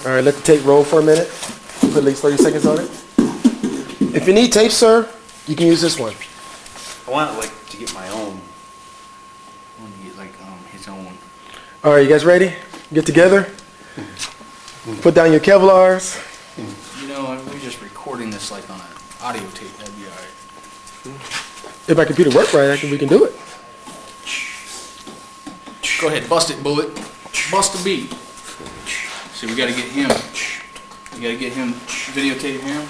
All right, let the tape roll for a minute. Put at least 30 seconds on it. If you need tape, sir, you can use this one. I want like to get my own. I want to get like his own. All right, you guys ready? Get together. Put down your Kevlars. You know, if we're just recording this like on an audio tape, that'd be all right. If my computer worked right, we can do it. Go ahead, bust it, Bullet. Bust the beat. See, we gotta get him. We gotta get him, videotape him,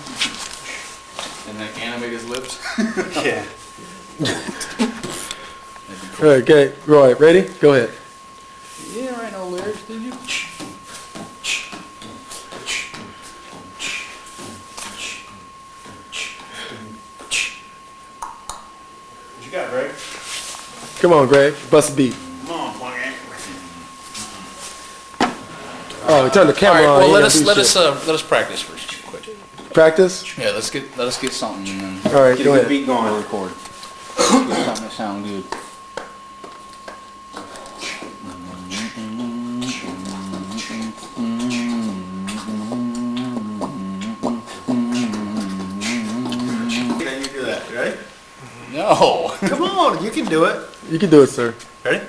and then animate his lips. Yeah. Cool. All right, okay. Roy, ready? Go ahead. You didn't write no lyrics, did you? What you got, Greg? Come on, Greg. Bust a beat. Come on, Plug. Oh, turn the camera all on. right, well, You let gotta do us practice first, quick. shit. Practice? Yeah, let us get something and then All right, Get go a good ahead. beat going. record. Get something that sound good. Can you do that? Ready? No. Come on, you can do it. You can do it, sir. Ready?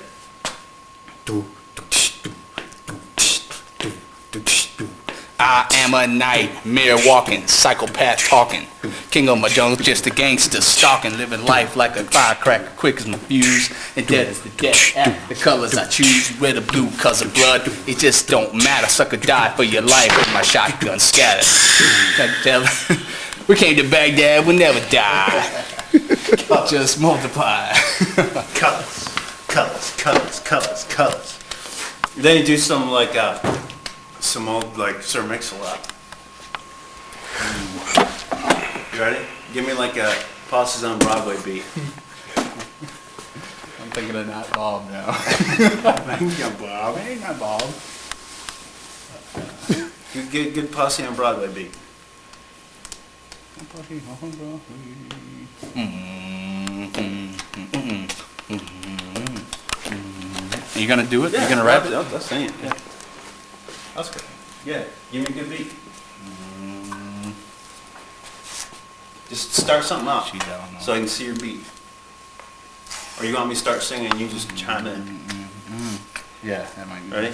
I am a nightmare walking, psychopath talking, king of my jungle, just a gangster stalking, living life like a firecracker, quick as my fuse, and dead as the death. The colors I choose, red or blue, cause of blood, it just don't matter. Sucker die for your life with my shotgun scattered. We came to Baghdad, we'll never die. Just multiply. Colors, colors, colors, colors, colors. Then you do some like some old like Sir Mix-a-Lot. You ready? Give me like a Posses on Broadway beat. I'm thinking of not Bob now. Ain't no Bob. Ain't no Bob. Good Posse on Broadway beat. Are you gonna do it? You gonna rap it? That's saying. Yeah. That's good. Yeah. Give me a good beat. Just start something up Jeez, I don't know. so I can see your beat. Or you want me to start singing and you just chime in? Yeah, that might be. Ready?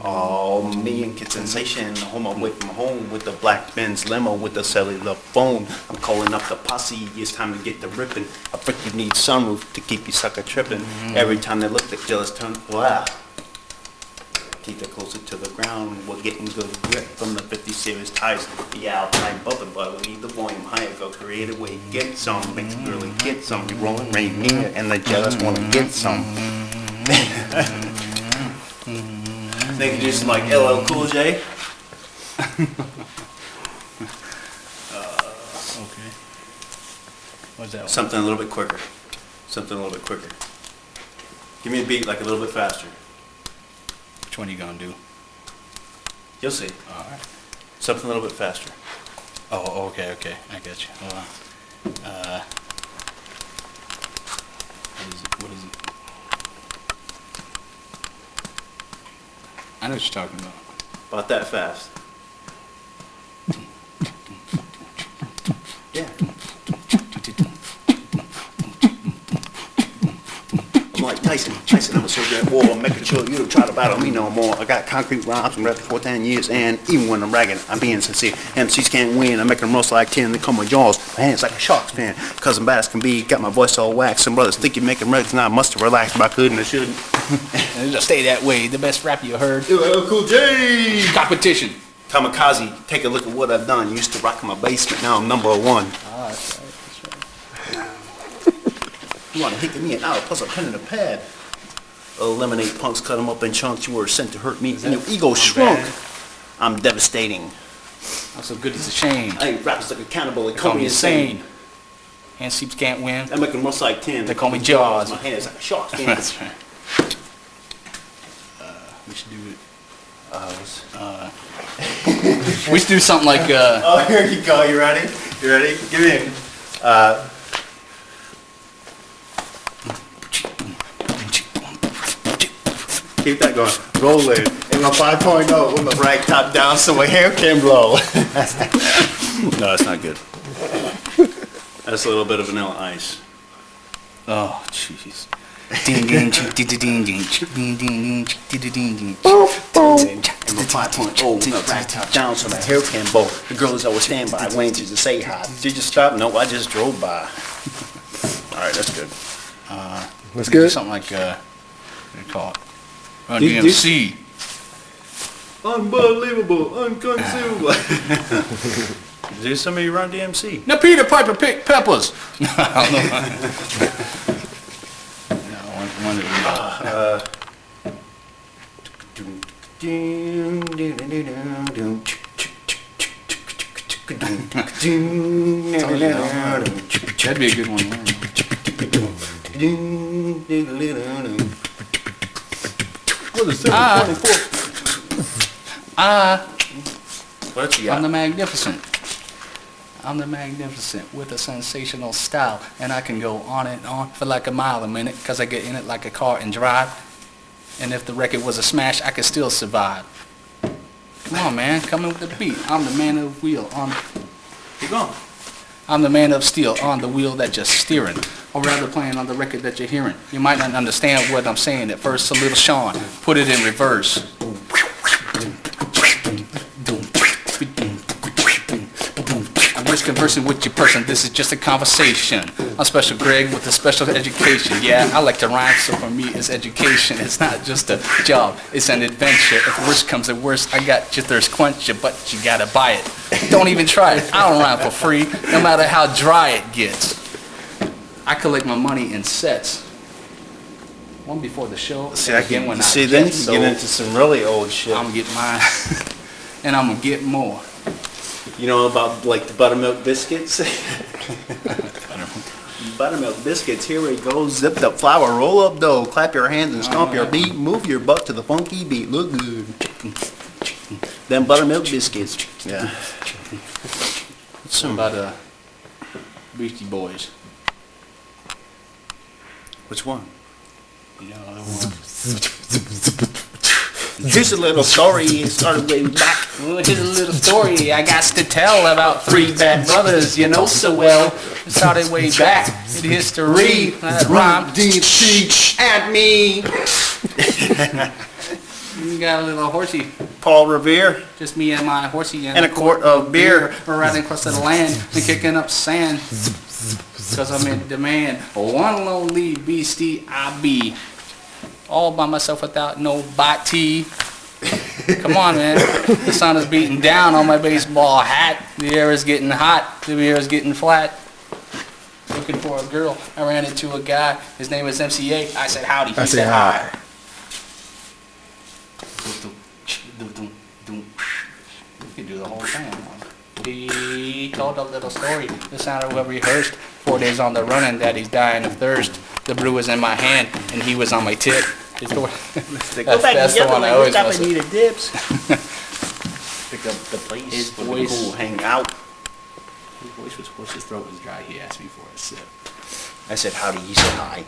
Oh, me and Kid Sensation, home away from home with the black Benz limo with the cellular phone. I'm calling up the posse, it's time to get the ripping. I think you need sunroof to keep you sucker tripping. Every time they look, the killers turn, wow. Keep it closer to the ground, we're getting good grip from the 50 series tires. The Alpine bubble, but we need the volume higher, go create a way, get some, make it really get some. You're rolling rain near, and the jealous wanna get some. They can do some like LL Cool J. Okay. What's that one? Something a little bit quicker. Something a little bit quicker. Give me a beat like a little bit faster. Which one are you gonna do? You'll see. Alright. Something a little bit faster. Oh, okay, I got you. Hold on. What is it? I know what you're talking about. About that fast. Yeah. I'm like Tyson, I'm a soldier at war, making sure you don't try to battle me no more. I got concrete rhymes and rap for 10 years, and even when I'm ragging, I'm being sincere. MCs can't win, I make them roast like 10, they call my jaws, my hands like a shark's fin. Cause I'm bad as can be, got my voice all waxed. Some brothers think you're making records, and I must have relaxed, but I couldn't, I shouldn't. And just stay that way. The best rap you heard. LL Cool J! Competition. Kamikaze, take a look at what I've done. Used to rock in my basement, now I'm number one. Ah, that's right. You want to hit me an hour plus a pen and a pad. Eliminate punks, cut them up in chunks. You were sent to hurt me, and your ego shrunk. I'm devastating. Not so good as a shame. I ain't rappers like a cannibal, they They call me insane. Hand seeps can't win. I make them rust like 10. They call me Jaws. My hands like a shark's fin. That's right. We should do it. We should do something like. Oh, here you go. You ready? You ready? Give me a. Keep that going. Rolling. In my 5.0 with my rag top down so my hair can blow. No, that's not good. That's a little bit of vanilla ice. Oh, jeez. Ding ding ding ding ding ding ding ding ding ding. In my 5.0 with my rag top down so my hair can blow. The girls always stand by waiting to say hi. Did you stop? No, I just drove by. All right, that's good. That's good. Something like what do you call it? Run This- DMC. Unbelievable, unconceivable. Do some of you Run DMC? Now Peter Piper picked peppers. I don't know. No, one of that'd be a good one. What is What you I'm got? the Magnificent. I'm the Magnificent with a sensational style, and I can go on and on for like a mile a minute, cause I get in it like a car and drive. And if the record was a smash, I could still survive. Come on, man, come in with the beat. I'm the man of wheel on. Keep going. I'm the man of steel on the wheel that you're steering, or rather playing on the record that you're hearing. You might not understand what I'm saying at first, so little Sean, put it in reverse. I'm just conversing with your person, this is just a conversation. I'm Special Greg with a special education. Yeah, I like to rhyme, so for me it's education. It's not just a job, it's an adventure. If worst comes to worst, I got your thirst quencher, but you gotta buy it. Don't even try it, I don't rhyme for free, no matter how dry it gets. I collect my money in sets. One before the show, See, and again when I then get you so, get into some really old shit. I'm gonna get mine, and I'm gonna get more. You know about like the buttermilk biscuits? Buttermilk biscuits, here we go. Zip the flour, roll up dough, clap your hands and stomp your beat, move your butt to the funky beat, look good. Them buttermilk biscuits. Yeah. What about Beastie Boys? Which one? You know, the one. Here's a little story, it started way back. Well, here's a little story I got to tell about three bad brothers you know so well. It started way back in history. That rhyme DMC and me. You got a little horsey. Paul Revere Just me and my horsey and a quart of beer. We're riding across the land and kicking up sand. Cause I'm in demand. One lonely beastie I be. All by myself without nobody. Come on, man. The sun is beating down on my baseball hat. The air is getting hot. The air is getting flat. Looking for a girl. I ran into a guy. His name is MCA. I said howdy. He said hi. We could do the whole thing. He told a little story. The sounded well rehearsed. 4 days on the run and daddy's dying of thirst. The brew was in my hand and he was on my tip. His door. Go back That's the together one I like always we mess with. needed dips. Pick up the place. His for voice. the cool hang out. His voice was hoarse, his throat was dry. He asked me for a sip. I said howdy, he said hi.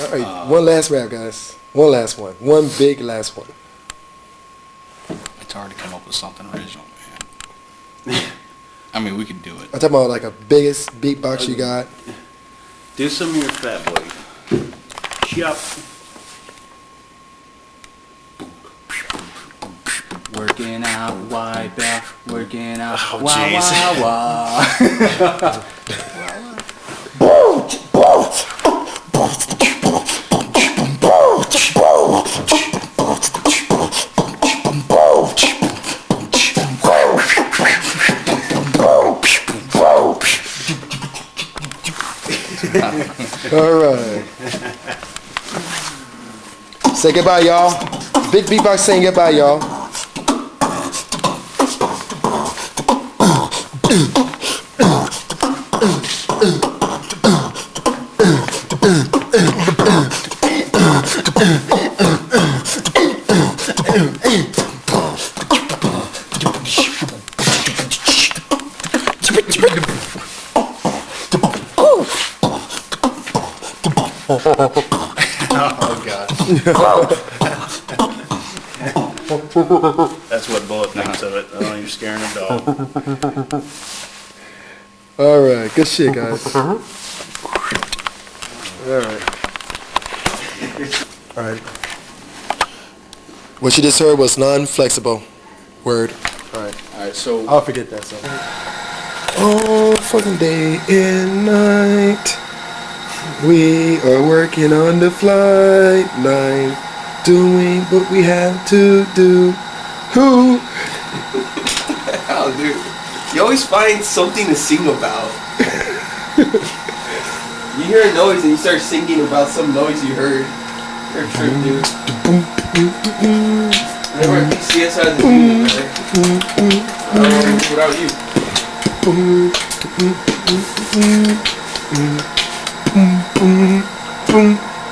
All right, one last rap, guys. One last one. One big last one. It's hard to come up with something original, man. I mean, we could do it. I'm talking about like a biggest beatbox you got. Do some of your fat boy. Yup. Working out, wipe out, working out, Oh, wah, jeez. wah, wah. All right. Say goodbye, y'all. Big beatbox saying goodbye, y'all. Oh God. That's what Bullet thinks of it. Oh, you're scaring a dog. All right, good shit, guys. All right. All right. What you just heard was non-flexible word. All right. All right, so I'll forget that song. All fucking day and night, we are working on the flight line, doing what we have to do. Who? Oh, dude. You always find something to sing about. You hear a noise and you start singing about some noise you heard. You're a trip, dude. Never at PCS has a dude, right? I don't know without you.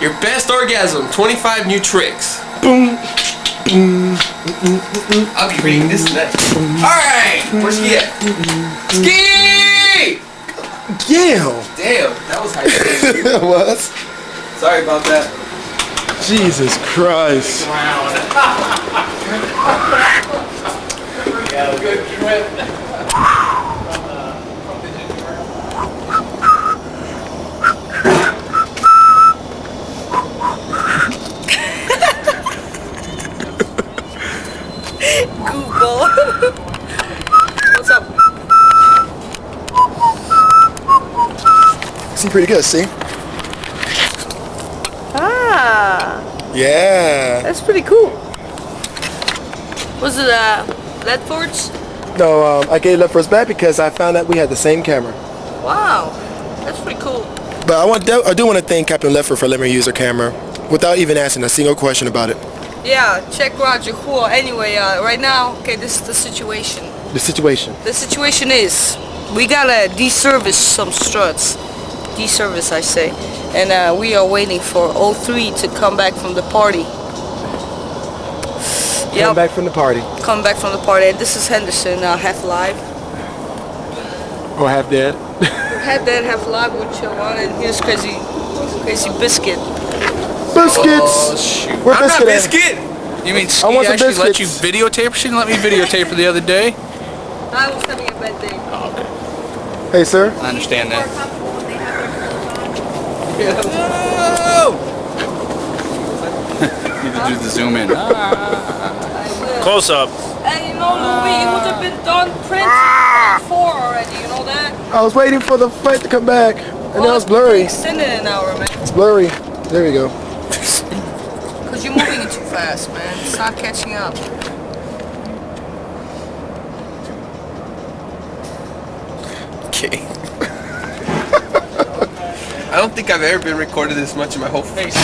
Your best orgasm, 25 new tricks. I'll be reading this next. Alright, where's Ski at? Ski! Yeah. Damn, that was high. It was. Sorry about that. Jesus Christ. Yeah, good trip. Google. What's up? Seems pretty good, see? Ah, Yeah. that's pretty cool. Was it lead forge? No, I gave left first back because I found out we had the same camera. Wow, that's pretty cool. But I do want to thank Captain Leffler for letting me use her camera without even asking a single question about it. Yeah, check Roger. Cool. Anyway, right now, okay, this is the situation. The situation. The situation is, we gotta deservice some struts. Deservice, I say. And we are waiting for 03 to come back from the party. Come back from the party. Come back from the party. And this is Henderson, half live. Or half dead. Half dead, half live with Chihuahua, and here's Crazy Biscuit. Biscuits! Oh, shoot. Where I'm not Biscuit at? Biscuit! You mean I Ski want some actually let you biscuits. videotape? She didn't let me videotape her the other day. I was having a bad day. Hey, sir. I understand that. Need to do the zoom in. Close up. And you know, Louis, it would have been done printed before already, you know that? I was waiting for the fight to come back, and now it's blurry. Extended an hour, man. It's blurry. There we go. Because you're moving it too fast, man. It's not catching up. Okay. I don't think I've ever been recorded this much in my whole face.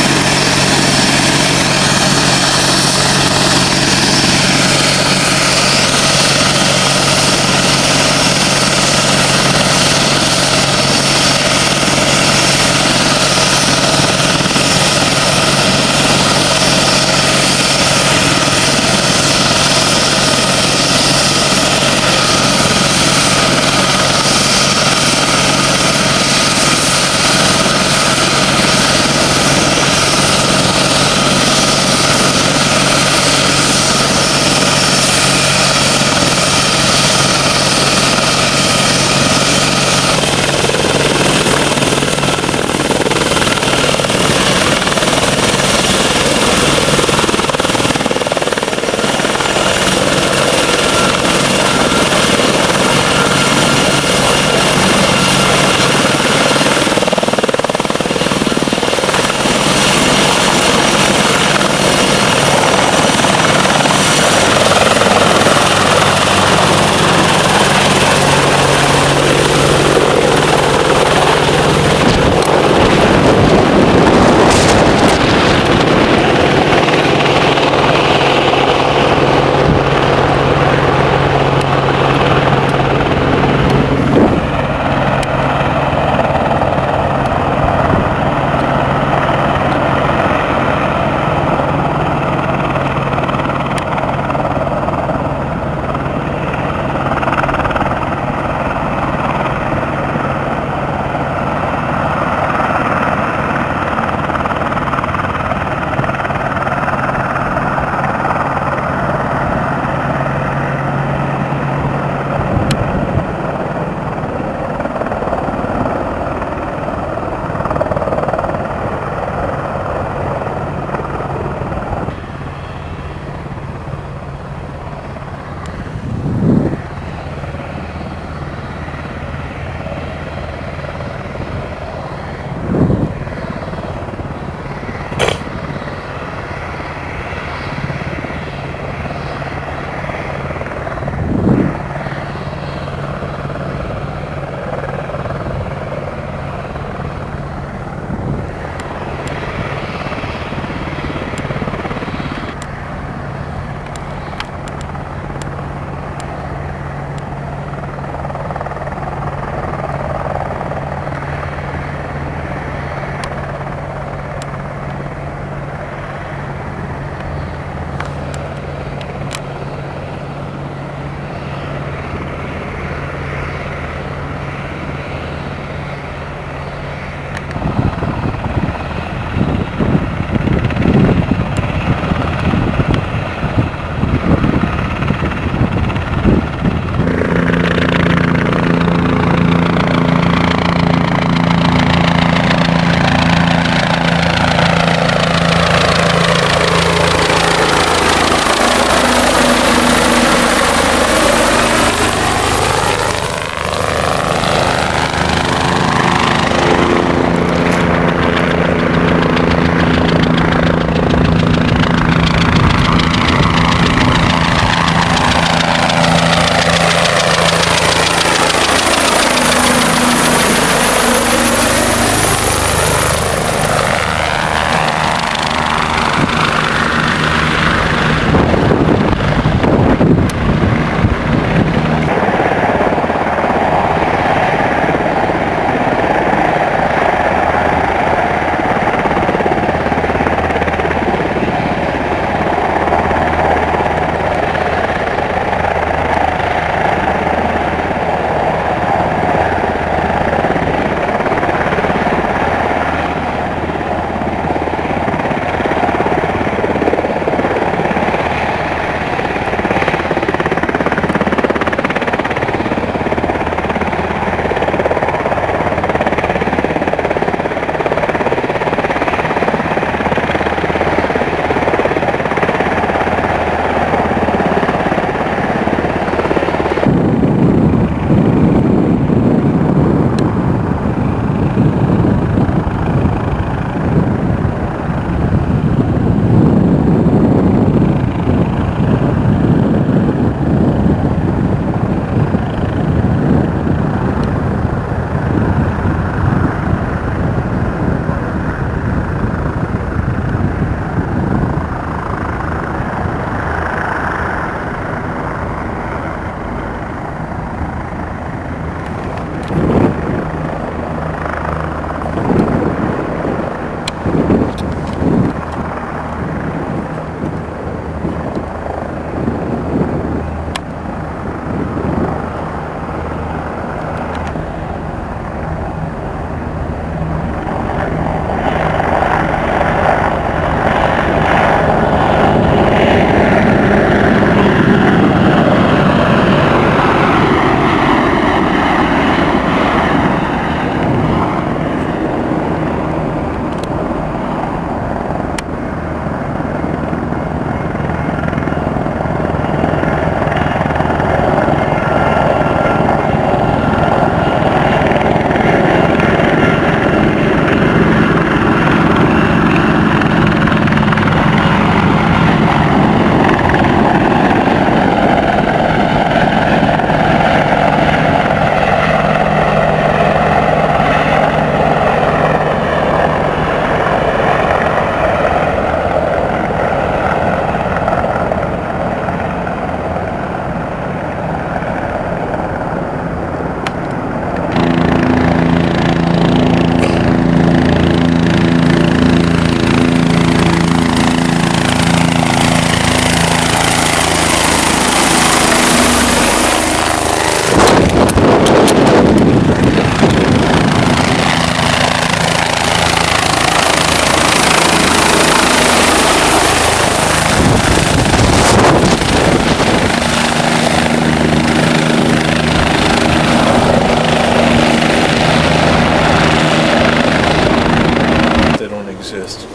they don't exist.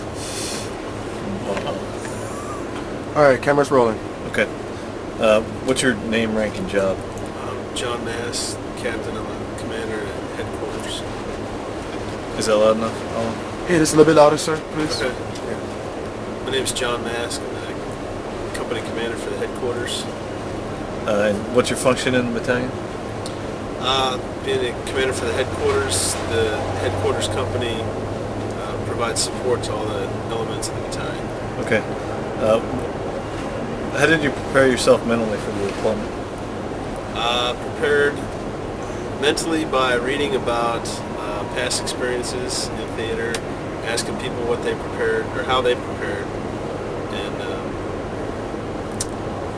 All right, camera's rolling. Okay. What's your name, rank, and job? John Mass, captain. I'm a commander at headquarters. Is that loud enough, Alan? Hey, just a little bit louder, sir, please. Okay. My name's John Mask. I'm the company commander for the headquarters. And what's your function in the battalion? Being a commander for the headquarters company provides support to all the elements of the battalion. Okay. How did you prepare yourself mentally for the deployment? Prepared mentally by reading about past experiences in theater, asking people what they prepared or how they prepared, and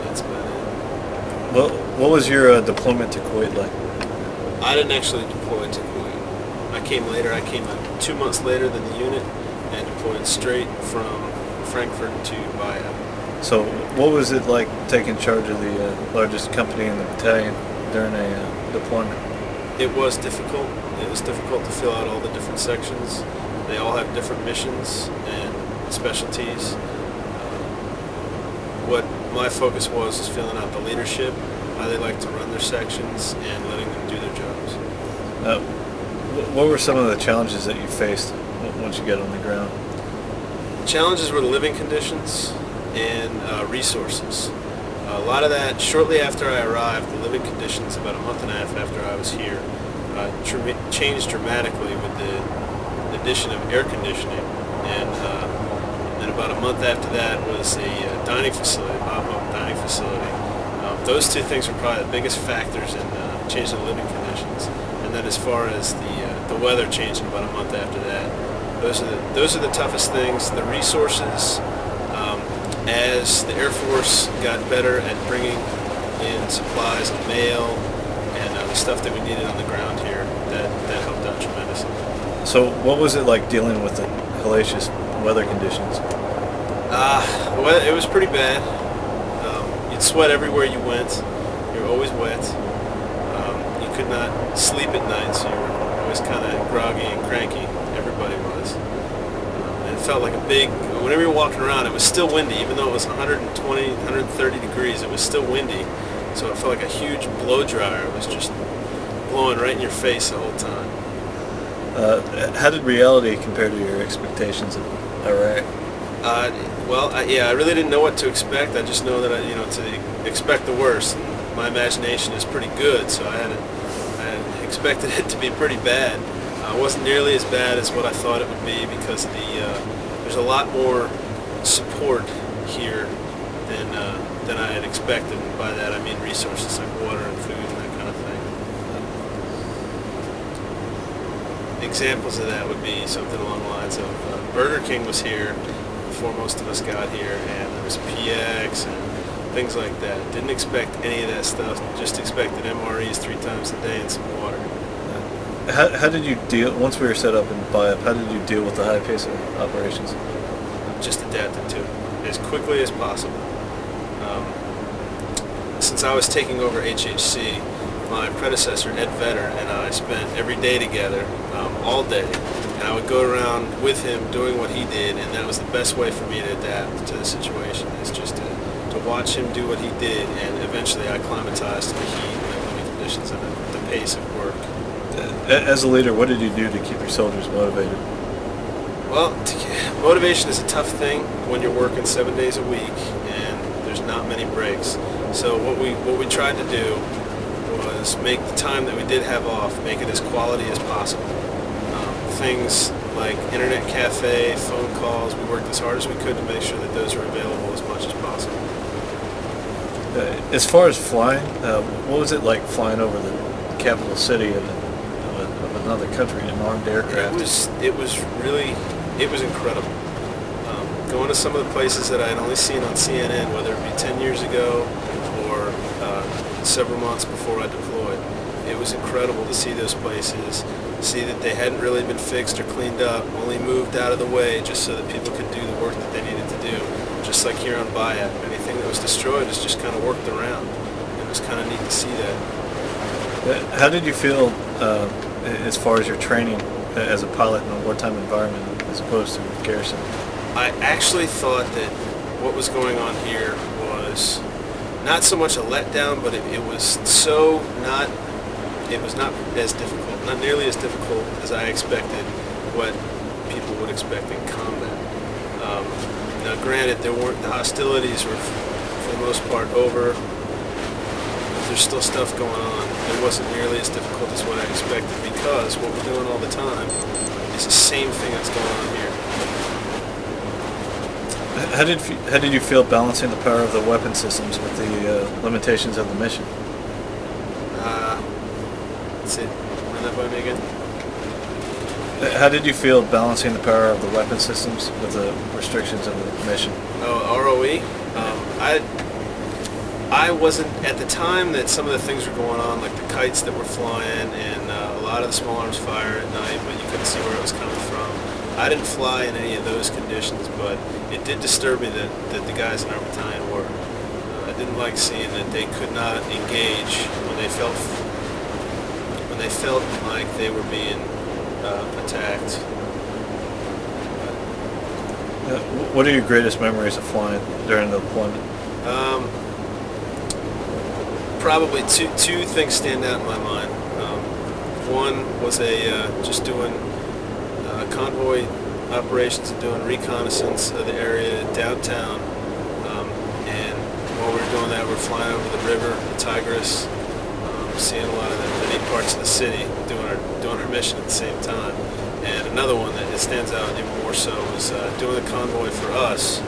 that's about it. What was your deployment to Kuwait like? I didn't actually deploy to Kuwait. I came later. I came 2 months later than the unit and deployed straight from Frankfurt to Baia. So what was it like taking charge of the largest company in the battalion during a deployment? It was difficult. It was difficult to fill out all the different sections. They all have different missions and specialties. What my focus was filling out the leadership, how they like to run their sections, and letting them do their jobs. What were some of the challenges that you faced once you got on the ground? Challenges were the living conditions and resources. A lot of that, shortly after I arrived, the living conditions, about a month and a half after I was here, changed dramatically with the addition of air conditioning. And then about a month after that was a dining facility, pop-up dining facility. Those two things were probably the biggest factors in changing the living conditions. And then as far as the weather changing about a month after that, those are the toughest things. The resources, as the Air Force got better at bringing in supplies of mail and the stuff that we needed on the ground here, that helped out tremendously. So what was it like dealing with the hellacious weather conditions? Well, it was pretty bad. You'd sweat everywhere you went. You were always wet. You could not sleep at night, so you were always kind of groggy and cranky. Everybody was. And it felt like whenever you were walking around, it was still windy. Even though it was 120, 130 degrees, it was still windy. So it felt like a huge blow dryer. It was just blowing right in your face the whole time. How did reality compare to your expectations of Iraq? I really didn't know what to expect. I just know that to expect the worst. And my imagination is pretty good, so I had expected it to be pretty bad. It wasn't nearly as bad as what I thought it would be because there's a lot more support here than I had expected. And by that I mean resources like water and food and that kind of thing. Examples of that would be something along the lines of Burger King was here before most of us got here, and there was PX and things like that. Didn't expect any of that stuff, just expected MREs 3 times a day and some water. How did you deal, once we were set up in BIAP, how did you deal with the high pace of operations? Just adapted to it as quickly as possible. Since I was taking over HHC, my predecessor, Ed Vedder, and I spent every day together, all day. And I would go around with him doing what he did, and that was the best way for me to adapt to the situation, is just to watch him do what he did, and eventually I acclimatized to the heat and the living conditions and the pace of work. As a leader, what did you do to keep your soldiers motivated? Well, motivation is a tough thing when you're working 7 days a week and there's not many breaks. So what we tried to do was make the time that we did have off, make it as quality as possible. Things like internet cafe, phone calls, we worked as hard as we could to make sure that those were available as much as possible. As far as flying, what was it like flying over the capital city of another country in an armed aircraft? It was incredible. Going to some of the places that I had only seen on CNN, whether it be 10 years ago or several months before I deployed, it was incredible to see those places, see that they hadn't really been fixed or cleaned up, only moved out of the way just so that people could do the work that they needed to do. Just like here on Baia, anything that was destroyed is just kind of worked around. It was kind of neat to see that. How did you feel as far as your training as a pilot in a wartime environment? as opposed to garrison? I actually thought that what was going on here was not so much a letdown, but it was not as difficult, not nearly as difficult as I expected, what people would expect in combat. Now granted, the hostilities were for the most part over. There's still stuff going on. It wasn't nearly as difficult as what I expected, because what we're doing all the time is the same thing that's going on here. How did you feel balancing the power of the weapon systems with the limitations of the mission? Let's see, run that by me again. How did you feel balancing the power of the weapon systems with the restrictions of the mission? Oh, ROE? I wasn't, at the time that some of the things were going on, like the kites that were flying and a lot of the small arms fire at night, but you couldn't see where it was coming from. I didn't fly in any of those conditions, but it did disturb me that the guys in our battalion were. I didn't like seeing that they could not engage when they felt like they were being attacked. What are your greatest memories of flying during the deployment? Probably two things stand out in my mind. One was just doing convoy operations and doing reconnaissance of the area downtown. And while we were doing that, we were flying over the river, the Tigris, seeing a lot of the neat parts of the city, doing our mission at the same time. And another one that stands out even more so was doing the convoy for us,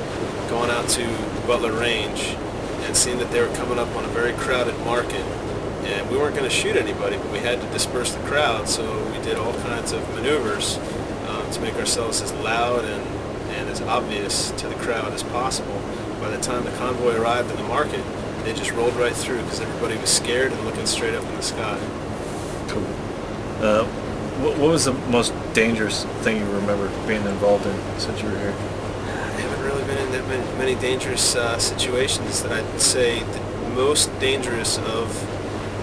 going out to Butler Range and seeing that they were coming up on a very crowded market. And we weren't going to shoot anybody, but we had to disperse the crowd, so we did all kinds of maneuvers to make ourselves as loud and as obvious to the crowd as possible. By the time the convoy arrived in the market, they just rolled right through because everybody was scared and looking straight up in the sky. Cool. What was the most dangerous thing you remember being involved in since you were here? I haven't really been in that many dangerous situations. That I'd say the most dangerous of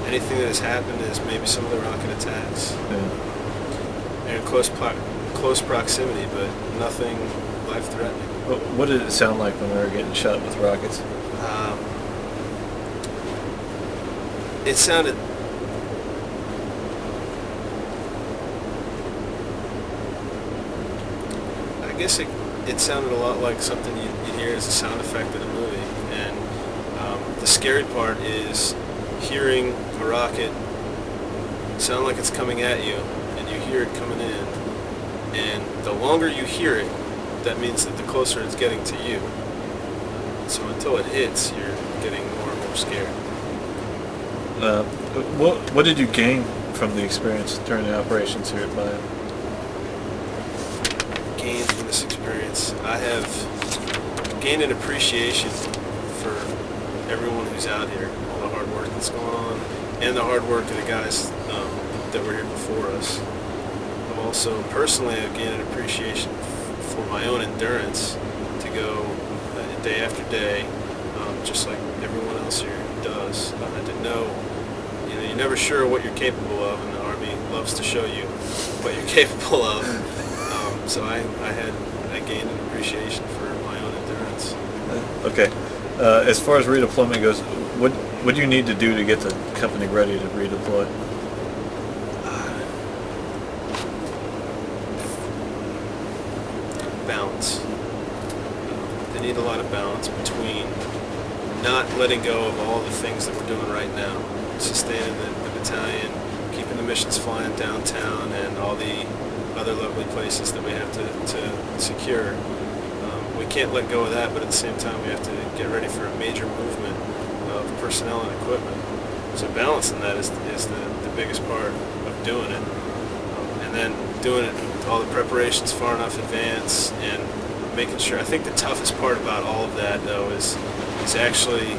anything that has happened is maybe some of the rocket attacks. Yeah. They're in close proximity, but nothing life-threatening. What did it sound like when we were getting shot with rockets? It sounded... I guess it sounded a lot like something you'd hear as a sound effect in a movie. And the scary part is hearing a rocket sound like it's coming at you, and you hear it coming in. And the longer you hear it, that means that the closer it's getting to you. So until it hits, you're getting more and more scared. What did you gain from the experience during the operations here at Battalion? Gained from this experience, I have gained an appreciation for everyone who's out here, all the hard work that's going on, and the hard work of the guys that were here before us. I've also personally I've gained an appreciation for my own endurance to go day after day, just like everyone else here does. To know, you're never sure what you're capable of, and the Army loves to show you what you're capable of. So I gained an appreciation for my own endurance. Okay. As far as redeployment goes, what do you need to do to get the company ready to redeploy? Balance. They need a lot of balance between not letting go of all the things that we're doing right now, sustaining the battalion, keeping the missions flying downtown, and all the other lovely places that we have to secure. We can't let go of that, but at the same time we have to get ready for a major movement of personnel and equipment. So balancing that is the biggest part of doing it. And then doing it, all the preparations far enough in advance, and making sure. I think the toughest part about all of that, though, is actually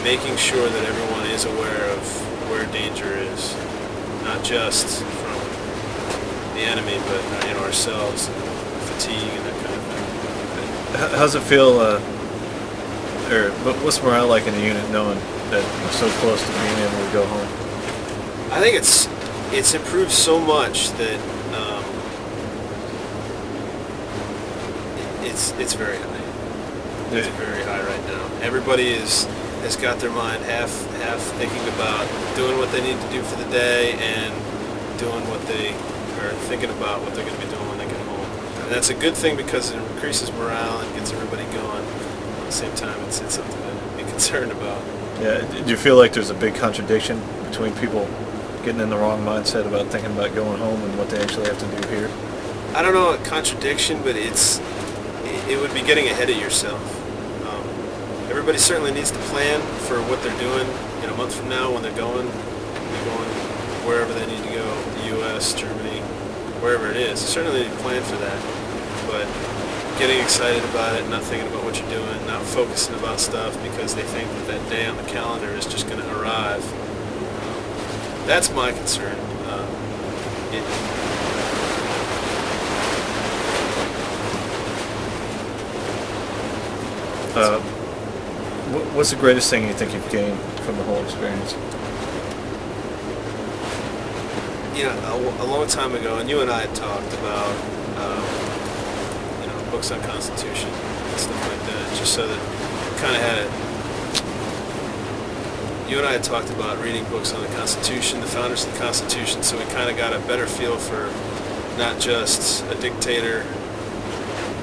making sure that everyone is aware of where danger is, not just from the enemy, but ourselves, and fatigue and that kind of thing. How's it feel, or what's morale like in the unit knowing that we're so close to being able to go home? I think it's improved so much that it's very high. It's very high right now. Everybody has got their mind half thinking about doing what they need to do for the day and doing what they are thinking about what they're going to be doing when they get home. And that's a good thing because it increases morale and gets everybody going. At the same time, it's something to be concerned about. Yeah. Do you feel like there's a big contradiction between people getting in the wrong mindset about thinking about going home and what they actually have to do here? I don't know a contradiction, but it would be getting ahead of yourself. Everybody certainly needs to plan for what they're doing in a month from now when they're going wherever they need to go, the U.S., Germany, wherever it is. They certainly need to plan for that, but getting excited about it, not thinking about what you're doing, not focusing about stuff because they think that day on the calendar is just going to arrive. That's my concern. What's the greatest thing you think you've gained from the whole experience? You know, a long time ago, and you and I had talked about, books on Constitution and stuff like that, just so that kind of had it. You and I had talked about reading books on the Constitution, the founders of the Constitution, so we kind of got a better feel for not just a dictator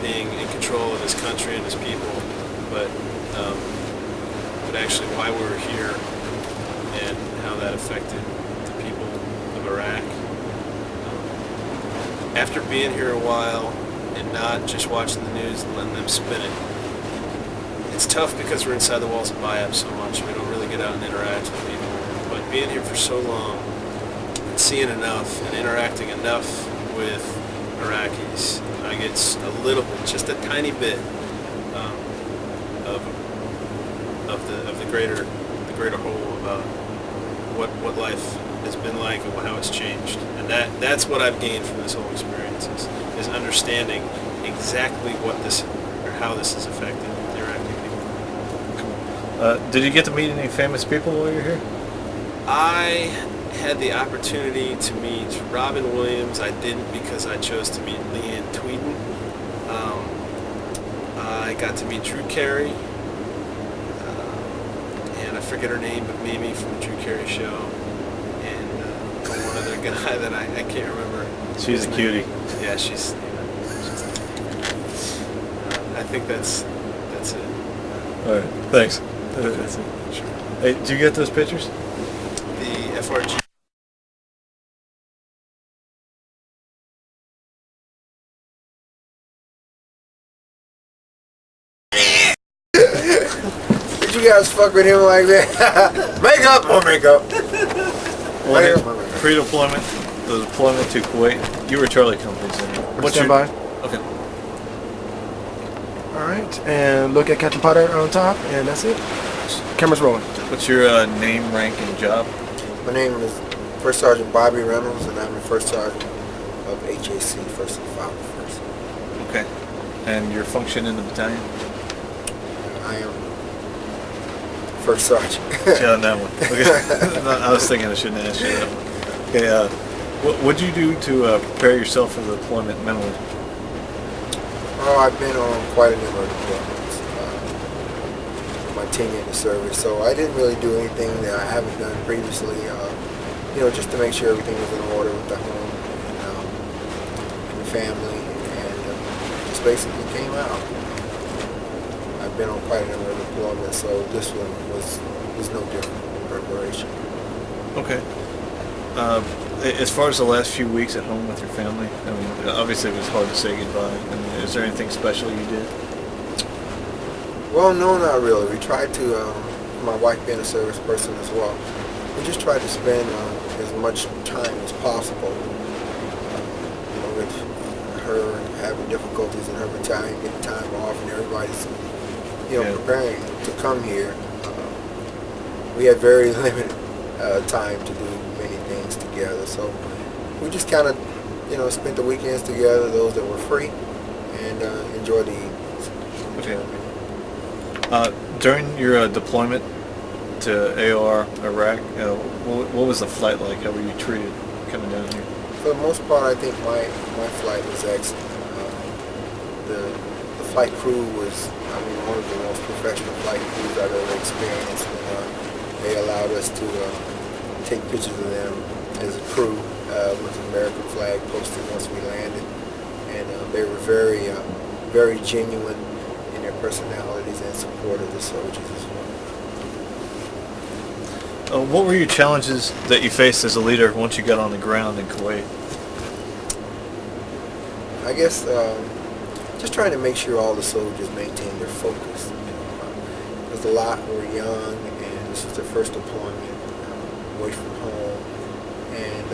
being in control of his country and his people, but actually why we were here and how that affected the people of Iraq. After being here a while and not just watching the news and letting them spin it, it's tough because we're inside the walls of BIAP so much. We don't really get out and interact with people. But being here for so long and seeing enough and interacting enough with Iraqis, I get a little bit, just a tiny bit of the greater whole about what life has been like and how it's changed. And that's what I've gained from this whole experience is understanding exactly what this or how this has affected the Iraqi people. Did you get to meet any famous people while you're here? I had the opportunity to meet Robin Williams. I didn't because I chose to meet Leanne Tweeden. I got to meet Drew Carey. And I forget her name, but Mimi from the Drew Carey Show. And one other guy that I can't remember. She's a cutie. Yeah, she's I think that's it. All right, thanks. That's it. Sure. Hey, did you get those pictures? The FRG. Did you guys fuck with him like that? Makeup or makeup? Pre-deployment, the deployment to Kuwait. You were Charlie Company's in it. What's Stand by. Okay. All right, and look at Captain Potter on top, and that's it. Camera's rolling. What's your name, rank, and job? My name is First Sergeant Bobby Reynolds, and I'm the First Sergeant of HAC, First and Final First. Okay. And your function in the battalion? I am First Sergeant. Yeah, on that one. Okay. I was thinking I shouldn't ask you that one. Okay. What did you do to prepare yourself for the deployment mentally? Oh, I've been on quite a number of deployments. My tenure in the service, so I didn't really do anything that I haven't done previously. Just to make sure everything was in order with the home and the family, and just basically came out. I've been on quite a number of deployments, so this one was no different in preparation. Okay. As far as the last few weeks at home with your family, I mean, obviously it was hard to say goodbye. I mean, is there anything special you did? Well, no, not really. We tried to, my wife being a service person as well, we just tried to spend as much time as possible with her having difficulties in her battalion, getting time off, and everybody's, preparing to come here. We had very limited time to do many things together, so we just kind of, spent the weekends together, those that were free, and enjoyed the evenings. Okay. During your deployment to AOR, Iraq, what was the flight like? How were you treated coming down here? For the most part, I think my flight was excellent. The flight crew was, I mean, one of the most professional flight crews I've ever experienced. And, they allowed us to take pictures of them as a crew with the American flag posted once we landed. And they were very genuine in their personalities and support of the soldiers as well. What were your challenges that you faced as a leader once you got on the ground in Kuwait? I guess just trying to make sure all the soldiers maintain their focus. There's a lot who are young, and this is their first deployment away from home, and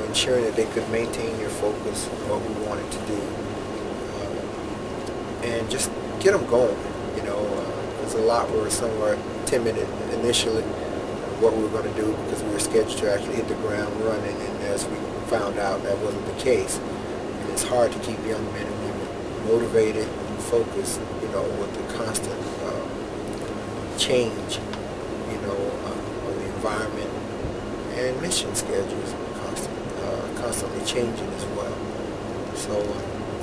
ensuring that they could maintain their focus on what we wanted to do, and just get them going. There's a lot where some were timid initially what we were going to do because we were scheduled to actually hit the ground running, and as we found out that wasn't the case. And it's hard to keep young men and women motivated and focused, with the constant change, of the environment and mission schedules constantly changing as well. So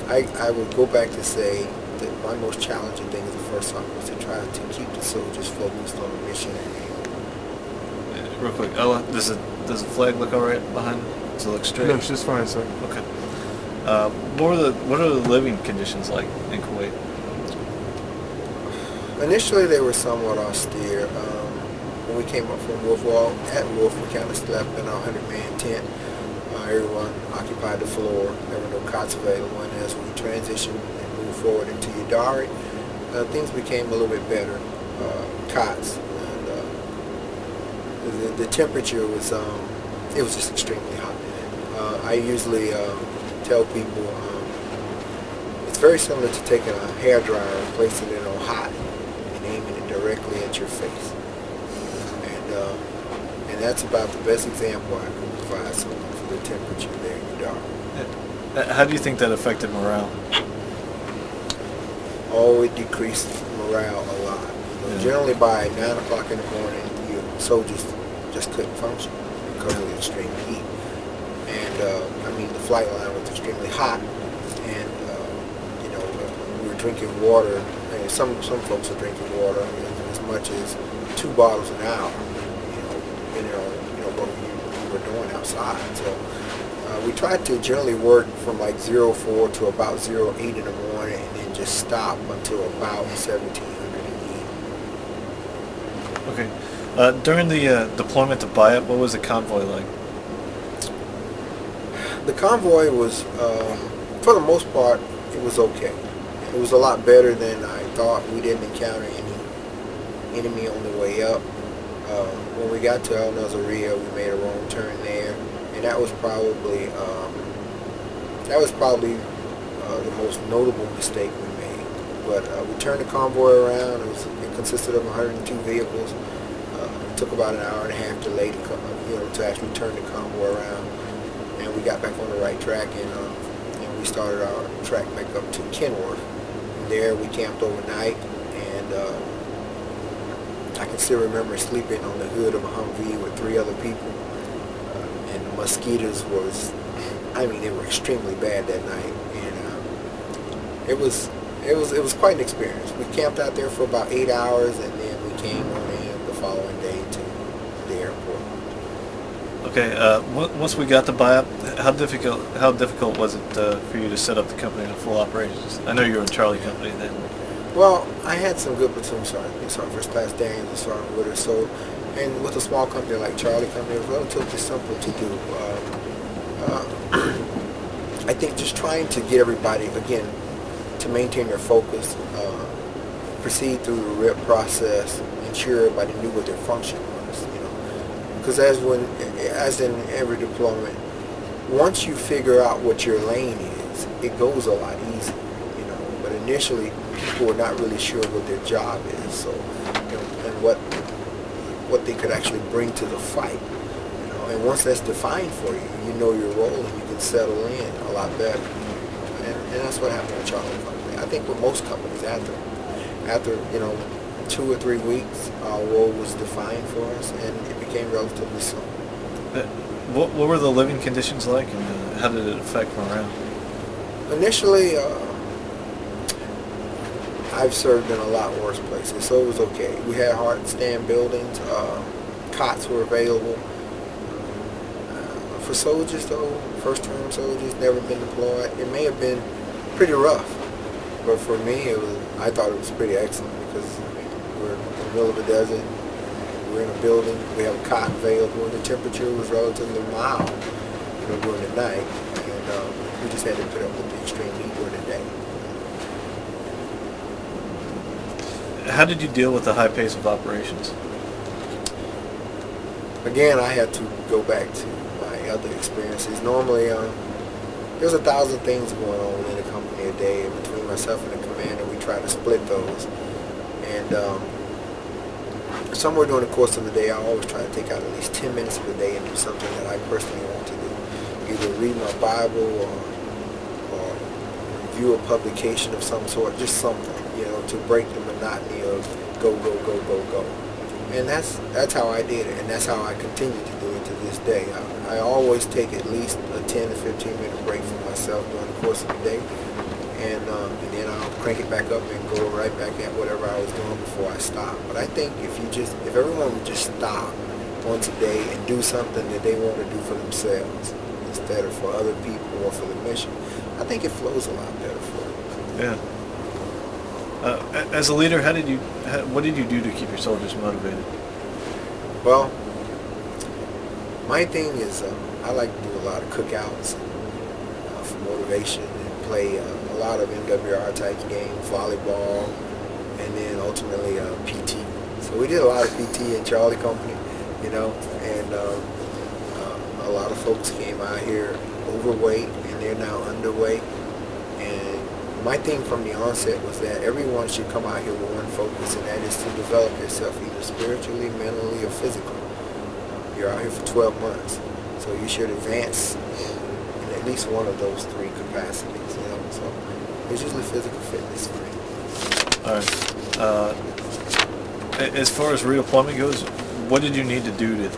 I would go back to say that my most challenging thing as a first officer was to try to keep the soldiers focused on the mission at hand. Real quick, Ella, does the flag look all right behind? Does it look straight? No, it's just fine, sir. Okay. What are the living conditions like in Kuwait? Initially, they were somewhat austere. When we came up from Wolf Wall, at Wolf, we kind of slept in a 100-man tent. Everyone occupied the floor. There were no cots available. And as we transitioned and moved forward into Udari, things became a little bit better. Cots. And, the temperature was, it was just extremely hot. I usually tell people it's very similar to taking a hairdryer and placing it on hot and aiming it directly at your face. And that's about the best example I can provide someone for the temperature there in Udari. How do you think that affected morale? Oh, it decreased morale a lot. Generally by 9 o'clock in the morning, your soldiers just couldn't function because of the extreme heat. And the flight line was extremely hot, and we were drinking water. And some folks are drinking water as much as 2 bottles an hour. Depending on what we were doing outside. So we tried to generally work from like 04 to about 08 in the morning, and then just stop until about 1700 in the evening. Okay. During the deployment to Bayat, what was the convoy like? The convoy was, for the most part, it was okay. It was a lot better than I thought. We didn't encounter any enemy on the way up. When we got to Al Nazaria, we made a wrong turn there, and that was probably the most notable mistake we made. But we turned the convoy around. It consisted of 102 vehicles. It took about an hour and a half delay to actually turn the convoy around. And we got back on the right track, and we started our track back up to Kenworth. There we camped overnight, and I can still remember sleeping on the hood of a Humvee with 3 other people. And the mosquitoes they were extremely bad that night, and it was quite an experience. We camped out there for about 8 hours, and then we came on in the following day to the airport. Okay, once we got to Bayat, how difficult was it for you to set up the company in full operations? I know you were in Charlie Company then. Well, I had some good platoon sergeants, first class Daniels and Sergeant Woodard, and with a small company like Charlie Company, it was relatively simple to do. I think just trying to get everybody, again, to maintain their focus, proceed through the RIP process, ensure everybody knew what their function was, Because as in every deployment, once you figure out what your lane is, it goes a lot easier, But initially, people are not really sure what their job is, and what they could actually bring to the fight, And once that's defined for you, you know your role, and you can settle in a lot better. And that's what happened with Charlie Company. I think with most companies, after 2 or 3 weeks, our role was defined for us, and it became relatively simple. What were the living conditions like, and how did it affect morale? Initially, I've served in a lot worse places, so it was okay. We had hard stand buildings, cots were available. For soldiers though, first term soldiers, never been deployed, it may have been pretty rough. But for me, I thought it was pretty excellent because we're in the middle of the desert, we're in a building, we have a cot available, and the temperature was relatively mild, during the night, and we just had to put up with the extreme heat during the day. How did you deal with the high pace of operations? Again, I had to go back to my other experiences. Normally, there's 1,000 things going on within a company a day. Between myself and the commander, we try to split those. And somewhere during the course of the day, I always try to take out at least 10 minutes of the day and do something that I personally want to do. Either read my Bible or review a publication of some sort, just something, to break the monotony of go, go, go, go, go. And that's how I did it, and that's how I continue to do it to this day. I always take at least a 10 to 15 minute break for myself during the course of the day, and then I'll crank it back up and go right back at whatever I was doing before I stop. But I think if everyone would just stop once a day and do something that they want to do for themselves instead of for other people or for the mission, I think it flows a lot better for them. Yeah. As a leader, what did you do to keep your soldiers motivated? Well, my thing is I like to do a lot of cookouts for motivation and play a lot of MWR type games, volleyball, and then ultimately PT. So we did a lot of PT in Charlie Company, and a lot of folks came out here overweight and they're now underweight. And my thing from the onset was that everyone should come out here with one focus, and that is to develop yourself either spiritually, mentally, or physically. You're out here for 12 months, so you should advance in at least one of those three capacities. So it's usually physical fitness for me. All right. As far as redeployment goes, what did you need to do to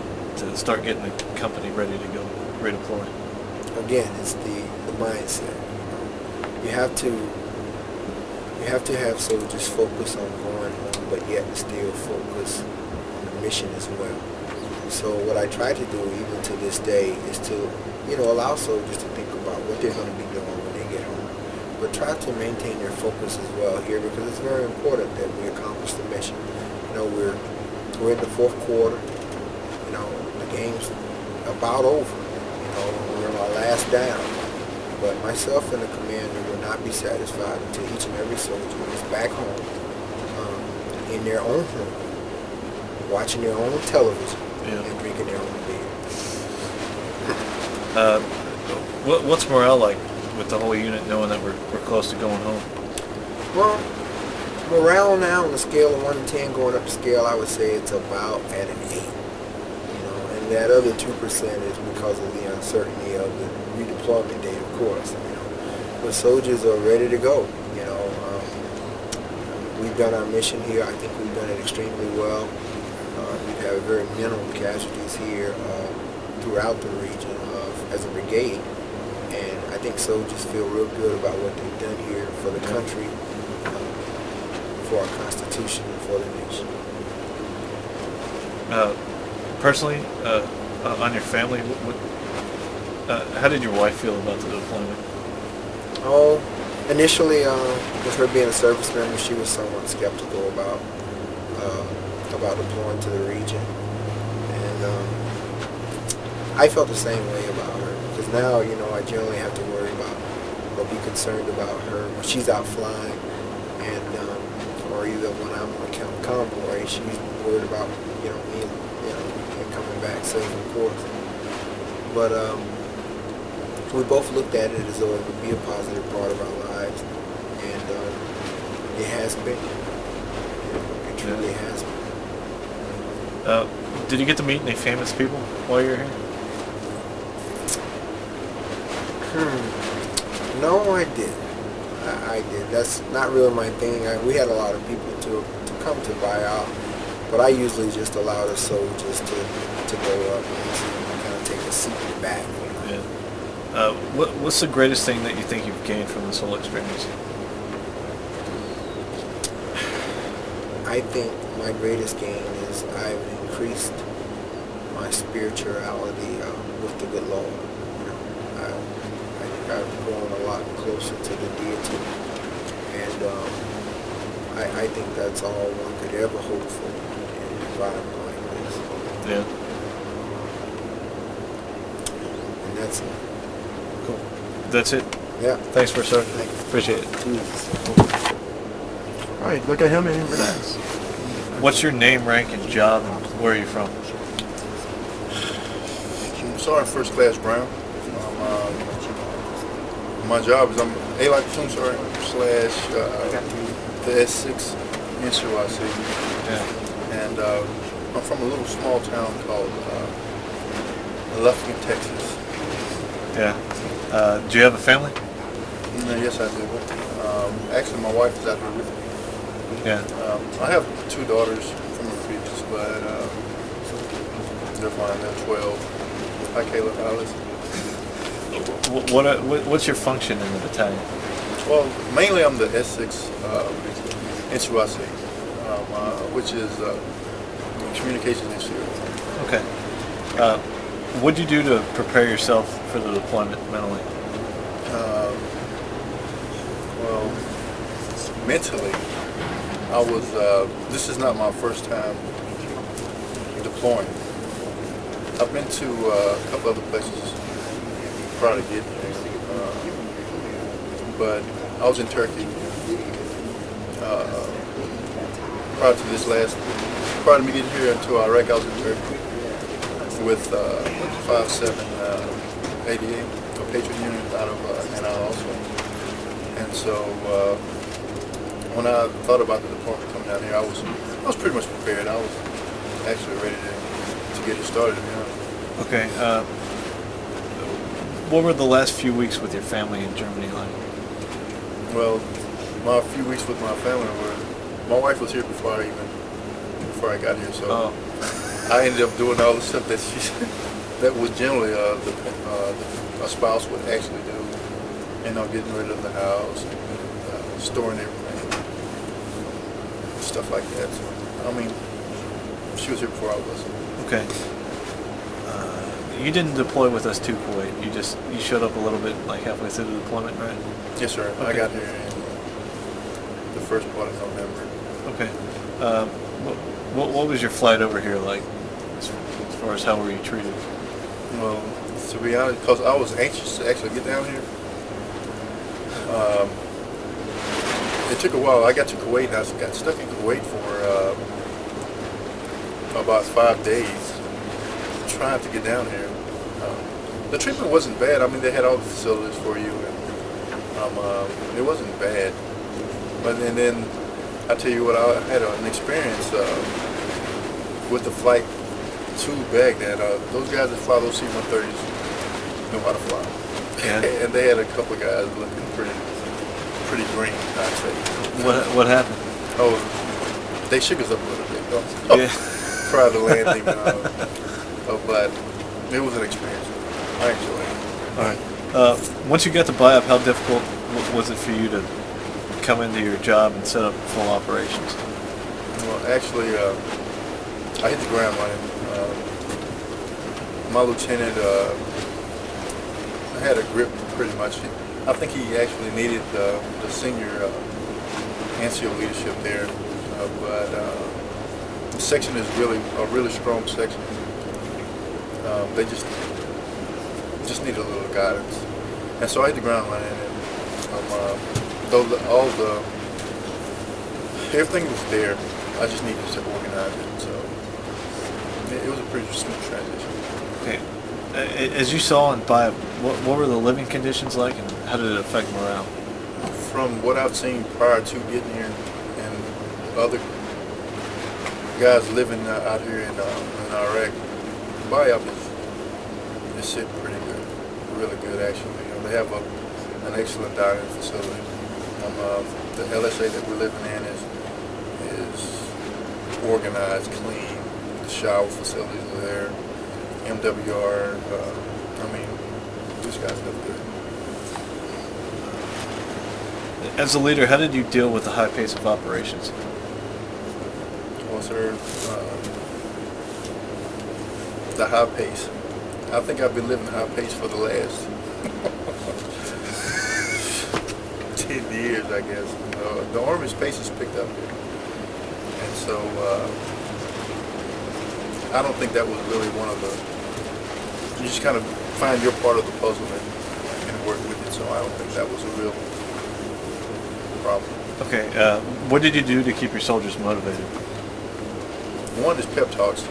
start getting the company ready to go redeploy? Again, it's the mindset. You have to have soldiers focus on going home, but yet still focus on the mission as well. So what I try to do, even to this day, is to, allow soldiers to think about what they're going to be doing when they get home. But try to maintain their focus as well here, because it's very important that we accomplish the mission. We're in the fourth quarter. The game's about over. We're in our last down. But myself and the commander will not be satisfied until each and every soldier is back home, in their own home, watching their own television, and drinking their own beer. What's morale like with the whole unit knowing that we're close to going home? Well, morale now on a scale of 1 to 10, going up the scale, I would say it's about at an 8. And that other 2% is because of the uncertainty of the redeployment date, of course. But soldiers are ready to go. We've done our mission here. I think we've done it extremely well. We've had very minimal casualties here throughout the region as a brigade. And I think soldiers feel real good about what they've done here for the country, for our Constitution, and for the nation. Personally, on your family, how did your wife feel about the deployment? Oh, initially, with her being a service member, she was somewhat skeptical about deploying to the region, and I felt the same way about her, because now, I generally have to worry about or be concerned about her when she's out flying, and or either when I'm on convoy, she's worried about me, and coming back safe, of course. But we both looked at it as though it would be a positive part of our lives, and it has been. It truly has been. Did you get to meet any famous people while you were here? No, I did. I did. That's not really my thing. We had a lot of people to come to buy out, but I usually just allow the soldiers to go up and kind of take a seat in the back. Yeah. What's the greatest thing that you think you've gained from this whole experience? I think my greatest gain is I've increased my spirituality with the good Lord. You know, I think I've grown a lot closer to the deity, and I think that's all one could ever hope for in an environment like this. Yeah. And that's it. Cool. That's it. Yeah. Thanks for sir. Thank you. Appreciate it. All right, look at him and relax. What's your name, rank, and job, and where are you from? Sergeant First Class Brown. My job is I'm A-Like Platoon Sergeant slash the S6 NCOIC. Yeah. And I'm from a little small town called Lufkin, Texas. Yeah. Do you have a family? Yes, I do. Actually, my wife is out here with me. Yeah. I have 2 daughters from a previous, but they're fine. They're 12. Hi, Caleb. Alice. What's your function in the battalion? Well, mainly I'm the S6 NCOIC, which is communications engineer. Okay. What'd you do to prepare yourself for the deployment mentally? Well, mentally, I was. This is not my first time deploying. I've been to a couple other places prior to getting here, but I was in Turkey prior to this last. Prior to me getting here into Iraq, I was in Turkey with 5.7 ADA, a Patriot unit out of and also. And so when I thought about the deployment coming down here, I was pretty much prepared. I was actually ready to get it started. You know? Okay. What were the last few weeks with your family in Germany like? Well, my few weeks with my family were. My wife was here before I got here, so I ended up doing all the stuff that was generally a spouse would actually do. You know, getting rid of the house, and, storing everything, stuff like that. So, I mean, she was here before I was. Okay. You didn't deploy with us to Kuwait. You showed up a little bit like halfway through the deployment, right? Yes, sir. Okay. I got here in the first part of November. Okay. What was your flight over here like? As far as how were you treated? Well, to be honest, because I was anxious to actually get down here. It took a while. I got to Kuwait and I got stuck in Kuwait for about 5 days trying to get down here. The treatment wasn't bad. I mean, they had all the facilities for you, and it wasn't bad. But then I tell you what, I had an experience with the flight to Baghdad. Those guys that fly those C-130s know how to fly. Yeah. And they had a couple of guys looking pretty green, I'd say. What happened? Oh, they shook us up a little bit. Yeah. Prior to landing. But it was an experience. I enjoyed it. All right. Once you got to BIAP, how difficult was it for you to come into your job and set up full operations? Well, actually, I hit the ground running. My lieutenant had a grip pretty much. I think he actually needed the senior NCO leadership there, but the section is really a really strong section. They just need a little guidance, and so I hit the ground running. And everything was there. I just needed to organize it. So it was a pretty smooth transition. Okay. As you saw in BIAP, what were the living conditions like, and how did it affect morale? From what I've seen prior to getting here, and other guys living out here in Iraq, BIAP is sitting pretty good, really good actually. You know, they have an excellent dining facility. The LSA that we're living in is organized, clean. The shower facilities are there. MWR. I mean, these guys live good. As a leader, how did you deal with the high pace of operations? sir. The high pace. I think I've been living the high pace for the last 10 years, I guess. The Army's pace has picked up here. And so I don't think that was really one of the, you just kind of find your part of the puzzle and work with it. So I don't think that was a real problem. Okay, what did you do to keep your soldiers motivated? One is pep talks.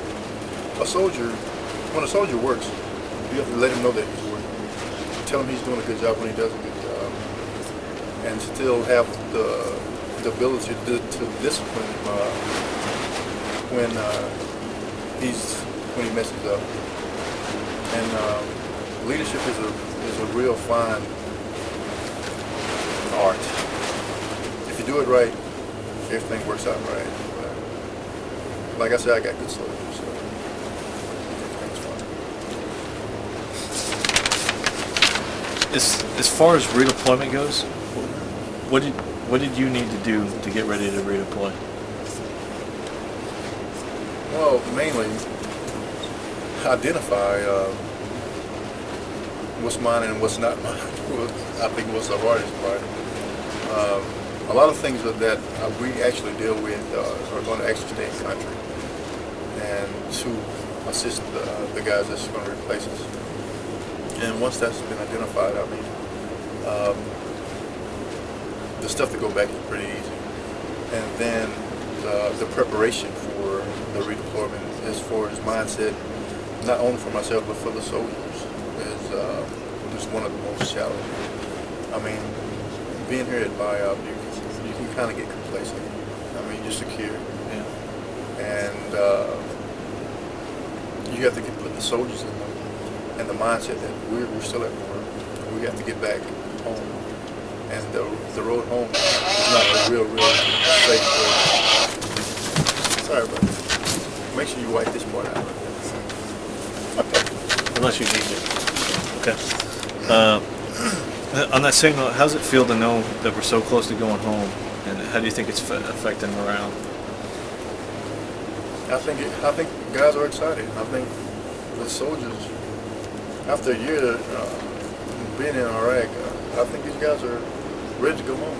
When a soldier works, you have to let him know that he's working. Tell him he's doing a good job when he does a good job. And still have the ability to discipline him when he messes up. And leadership is a real fine art. If you do it right, everything works out right. But like I said, I got good soldiers, so everything's fine. As far as redeployment goes, what did you need to do to get ready to redeploy? Well, mainly identify what's mine and what's not mine. I think was the hardest part. A lot of things that we actually deal with are going to actually stay in country and to assist the guys that's going to replace us. And once that's been identified, I mean, the stuff to go back is pretty easy. And then the preparation for the redeployment as far as mindset, not only for myself but for the soldiers, is one of the most challenging. I mean, being here at BIOP, you can kind of get complacent. I mean, you're secure. Yeah. And you have to put the soldiers in the mindset that we're still at war. We have to get back home. And the road home is not a real safe place. Sorry about that. Make sure you wipe this part out. Unless you need it. Okay. On that signal, how does it feel to know that we're so close to going home, and how do you think it's affecting morale? I think guys are excited. I think the soldiers, after a year being in Iraq, I think these guys are ready to go home.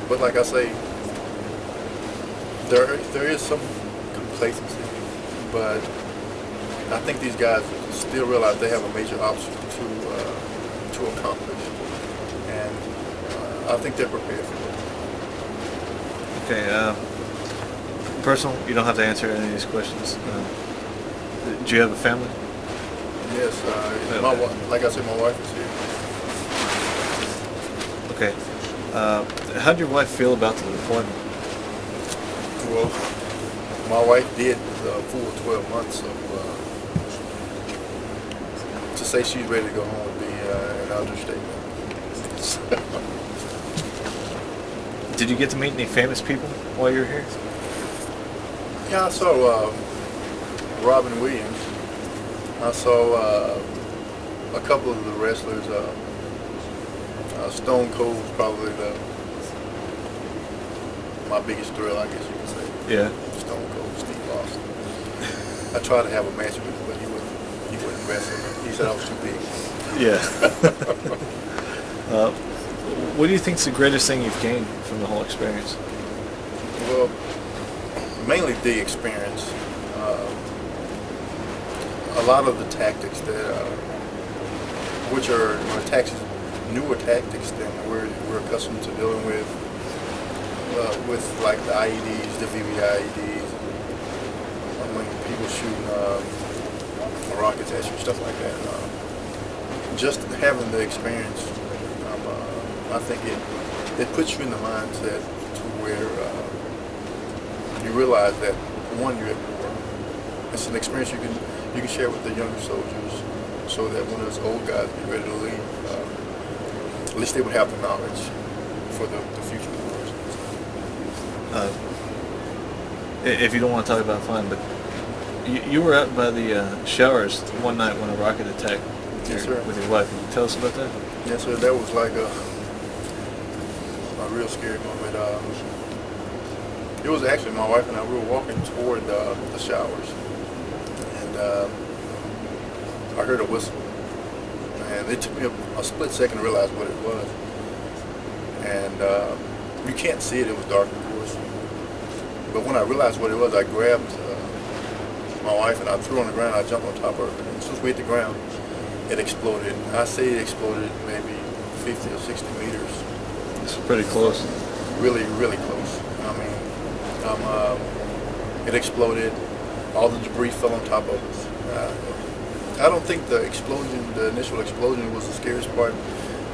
But like I say, there is some complacency, but I think these guys still realize they have a major obstacle to accomplish, and I think they're prepared for it. Okay. Personal, you don't have to answer any of these questions. Do you have a family? Yes, my wife, like I said, my wife is here. Okay. How did your wife feel about the deployment? Well, my wife did the full 12 months, so to say she's ready to go home would be an understatement. Did you get to meet any famous people while you were here? Yeah, I saw Robin Williams. I saw a couple of the wrestlers. Stone Cold was probably my biggest thrill, I guess you could say. Yeah. Stone Cold, Steve Austin. I tried to have a match with him, but he wouldn't wrestle. He said I was too big. Yeah. What do you think's the greatest thing you've gained from the whole experience? Well, mainly the experience. A lot of the tactics that, which are newer tactics than we're accustomed to dealing with like the IEDs, the VVIEDs, when people shooting rockets at you, stuff like that. Just having the experience, I think it puts you in the mindset to where you realize that one, you're at war. It's an experience you can share with the younger soldiers, so that when those old guys get ready to leave, at least they would have the knowledge for the future wars. If you don't want to talk about fun, but you were out by the showers one night when a rocket attacked Yes, sir. with your wife. Can you tell us about that? Yes, sir. That was like a real scary moment. It was actually my wife and I. We were walking toward the showers, and I heard a whistle. And it took me a split second to realize what it was. And you can't see it. It was dark, of course. But when I realized what it was, I grabbed my wife and I threw her on the ground. I jumped on top of her. And as soon as we hit the ground, it exploded. I say it exploded maybe 50 or 60 meters. It's pretty close. Really, really close. I mean, it exploded. All the debris fell on top of us. I don't think the initial explosion was the scariest part,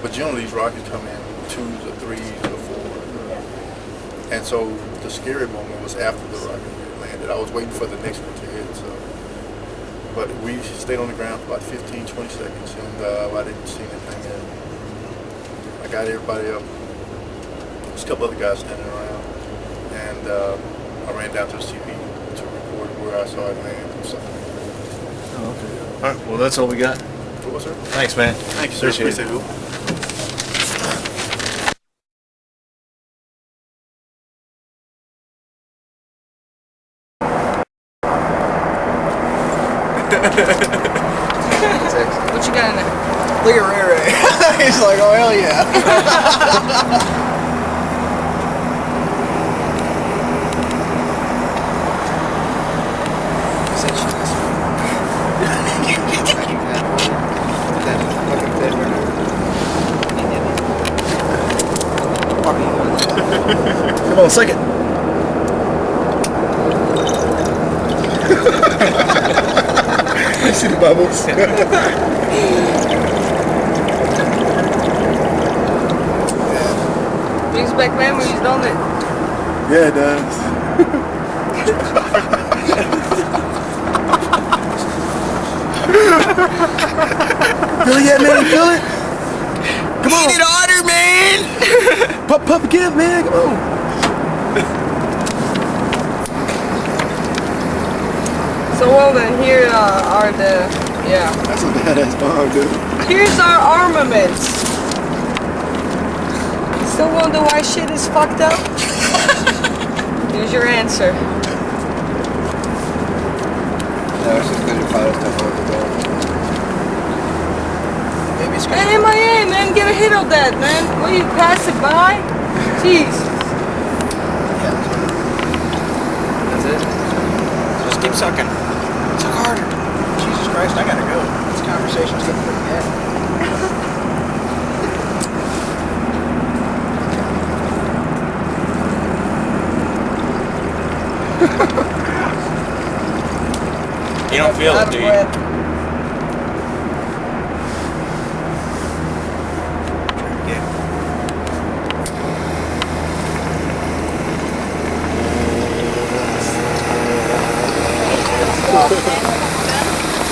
but generally these rockets come in 2s or 3s or 4s. And so the scary moment was after the rocket had landed. I was waiting for the next one to hit. So, but we stayed on the ground for about 15, 20 seconds, and I didn't see anything. And I got everybody up. There's a couple other guys standing around, and I ran down to the CP to record where I saw it land and stuff. Oh, okay. All right. Well, that's all we got. Cool, sir. Thanks, man. Thank you, sir. Appreciate it. Appreciate it. What you got in there? Look at Ray Ray. He's like, oh hell yeah. Come on, second. I see the bubbles. Brings back memories, don't it? Yeah, it does. Feel it yet, man? Feel it? Come on. Eat it harder, man! Puff again, man. Come on. So well then, here are the, yeah. That's a badass bomb, dude. Here's our armaments. Still wonder why shit is fucked up? Here's your answer. No, it's just because your pilot stuff over the Maybe it's Man, MIA, man, get a hit of that, man. Will you pass it by? Jeez. That's it. Just keep sucking. Suck harder. Jesus Christ, I gotta go. This conversation's getting pretty bad. You don't feel it, do you?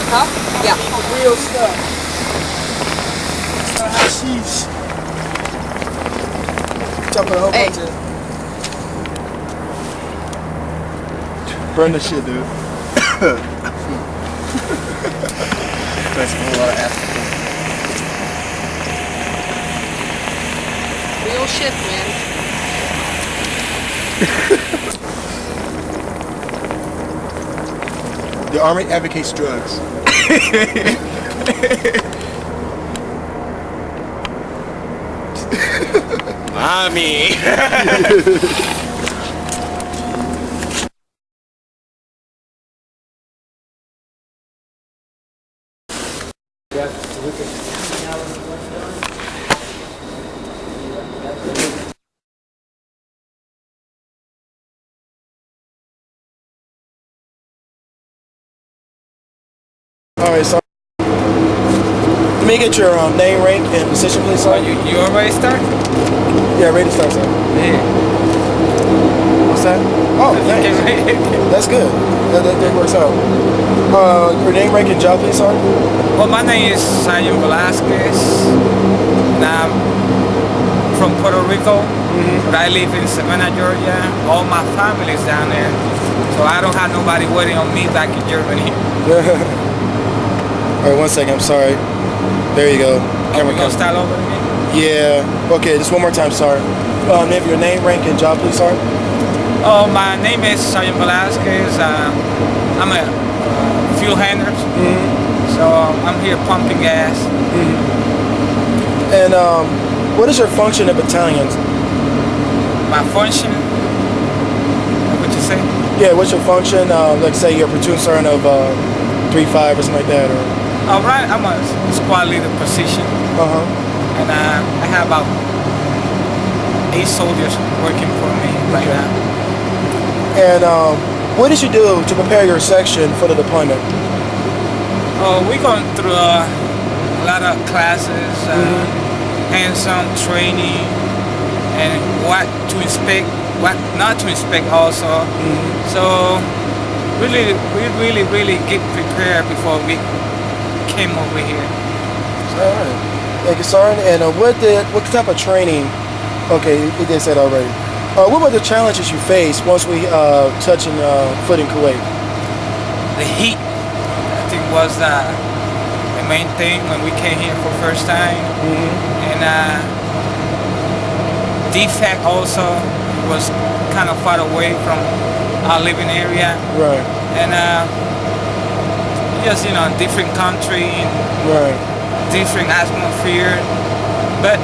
Huh? Yeah. Real stuff. Jeez. Jumping a whole Hey. bunch of... Burn the shit, dude. That's a whole lot of effort. Real shit, man. The Army advocates drugs. Mommy! Alright, so let me get your name, rank, and position, please, sir. You already start? Yeah, ready to start, sir. Yeah. What's that? Oh, thanks. That's good. That works out. Your name, rank, and job, please, sir. Well, my name is Sayon Velasquez, and I'm from Puerto Rico, but I live in Savannah, Georgia. All my family's down there, so I don't have nobody waiting on me back in Germany. Alright, 1 second, I'm sorry. There you go. Are we gonna start over again? Yeah. Okay, just one more time, sorry. Your name, rank, and job, please, sir. Oh, my name is Sergeant Velasquez. I'm a fuel handler. So I'm here pumping gas. And what is your function in battalions? My function? What you say? Yeah, what's your function? Like say you're a platoon sergeant of 3-5 or something like that, or? All right, I'm a squad leader position. And I have about 8 soldiers working for me right now. And what did you do to prepare your section for the deployment? We're going through a lot of classes, hands-on training, and what to inspect, what not to inspect also. So we really get prepared before we came over here. All right. Thank you, Sergeant. And what type of training? Okay, you did say that already. What were the challenges you faced once we touched foot in Kuwait? The heat, I think, was the main thing when we came here for the first time. And defect also was kind of far away from our living area. Right. And just, different country and different atmosphere. But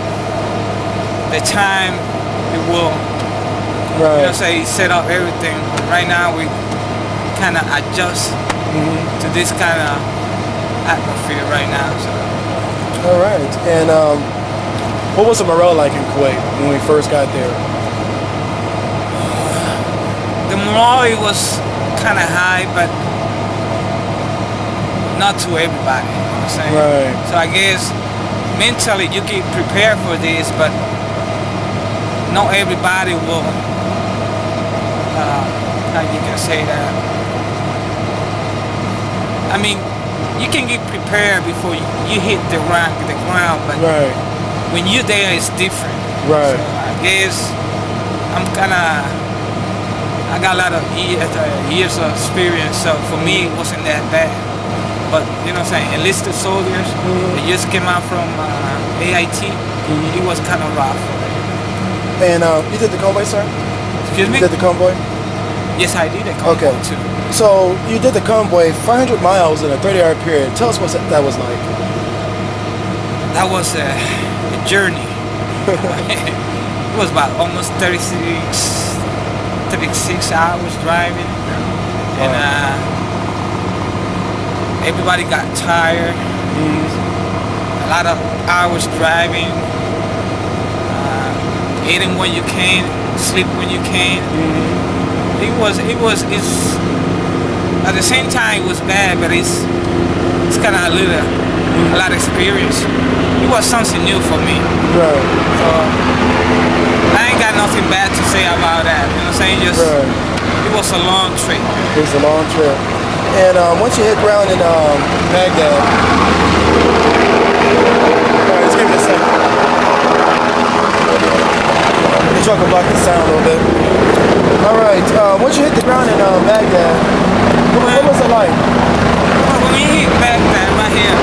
the time it will, set up everything. Right now we kind of adjust to this kind of atmosphere right now. So. All right. And what was the morale like in Kuwait when we first got there? The morale was kind of high, but not to everybody. You know what I'm saying? Right. So I guess mentally you get prepared for this, but not everybody will. How you can say that? I mean, you can get prepared before you hit the ground, but when you're there, it's different. Right. So I guess I got a lot of years of experience, so for me it wasn't that bad. But you know what I'm saying, enlisted soldiers, they just came out from AIT, it was kind of rough. And you did the convoy, sir? Excuse me? You did the convoy? Yes, I did a convoy too. So you did the convoy 500 miles in a 30-hour period. Tell us what that was like. That was a journey. It was about almost 36 hours driving. And everybody got tired. A lot of hours driving. Eating when you can, sleep when you can. It's at the same time it was bad, but it's kind of a lot of experience. It was something new for me. Right. So I ain't got nothing bad to say about that. You know what I'm saying? Just it was a long trip. It was a long trip. And once you hit ground in Baghdad, all right, just give me a second. The truck will block the sound a little bit. All right, once you hit the ground in Baghdad, what was it like? When we hit Baghdad right here,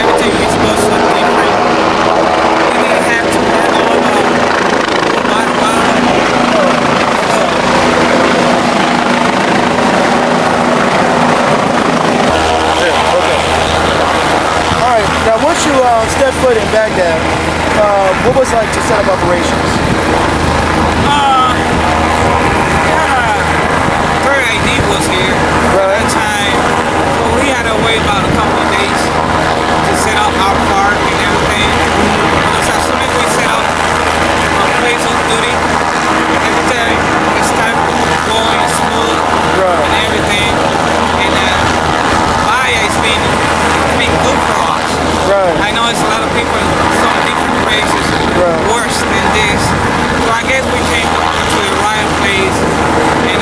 everything is supposed to be different. We didn't have to run all the bottom. All right, now once you step foot in Baghdad, what was it like to set up operations? Third AD was here at that time, so we had to wait about a couple of days to set up our park and everything. Because as soon as we set up our place of duty, everything is time going smooth and everything. And Maya has been good for us. I know it's a lot of people in some different places worse than this. So I guess we came to the right place and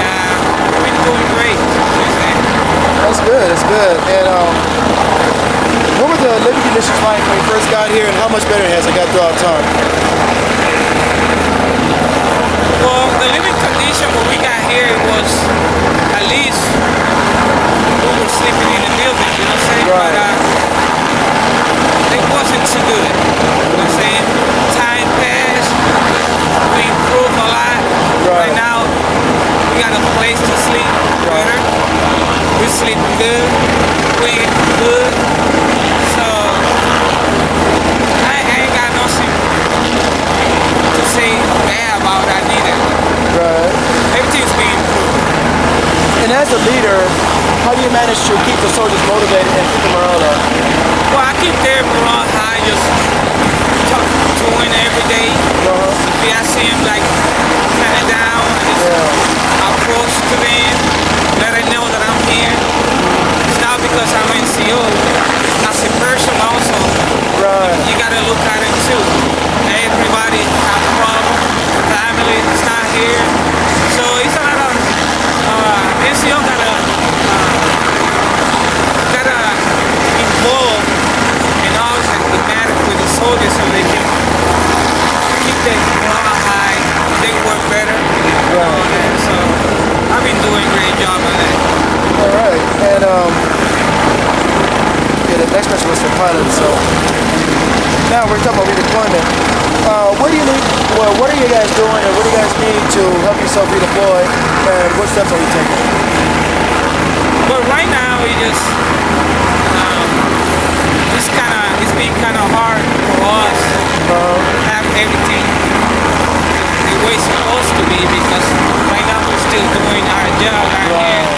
we've been doing great. That's good, that's good. And what were the living conditions like when you first got here, and how much better has it got throughout time? Well, the living condition when we got here was at least we were sleeping in the building, you know what I'm saying? But it wasn't too good. You know what I'm saying? Time passed, we improved a lot. Right now, And as a leader, how do you manage to keep the soldiers motivated and keep the morale up? Well, I keep their morale high, just talk to them every day. If I see them like kind of down, I just approach to them, let them know that I'm here. It's not because I'm NCO. As a person also, you gotta look at it too. Everybody has a problem, family is not here. So it's a lot of NCO gotta involve and also thematic with the soldiers so they can keep their morale high, they work better. So I've been doing a great job on that. All right, and the next question was for pilots. So now we're talking about redeployment. What do you need? Well, what are you guys doing, and what do you guys need to help yourself redeploy? And what steps are you taking? But right now, we just it's been kind of hard for us to have everything the way it's supposed to be because right now we're still doing our job out here.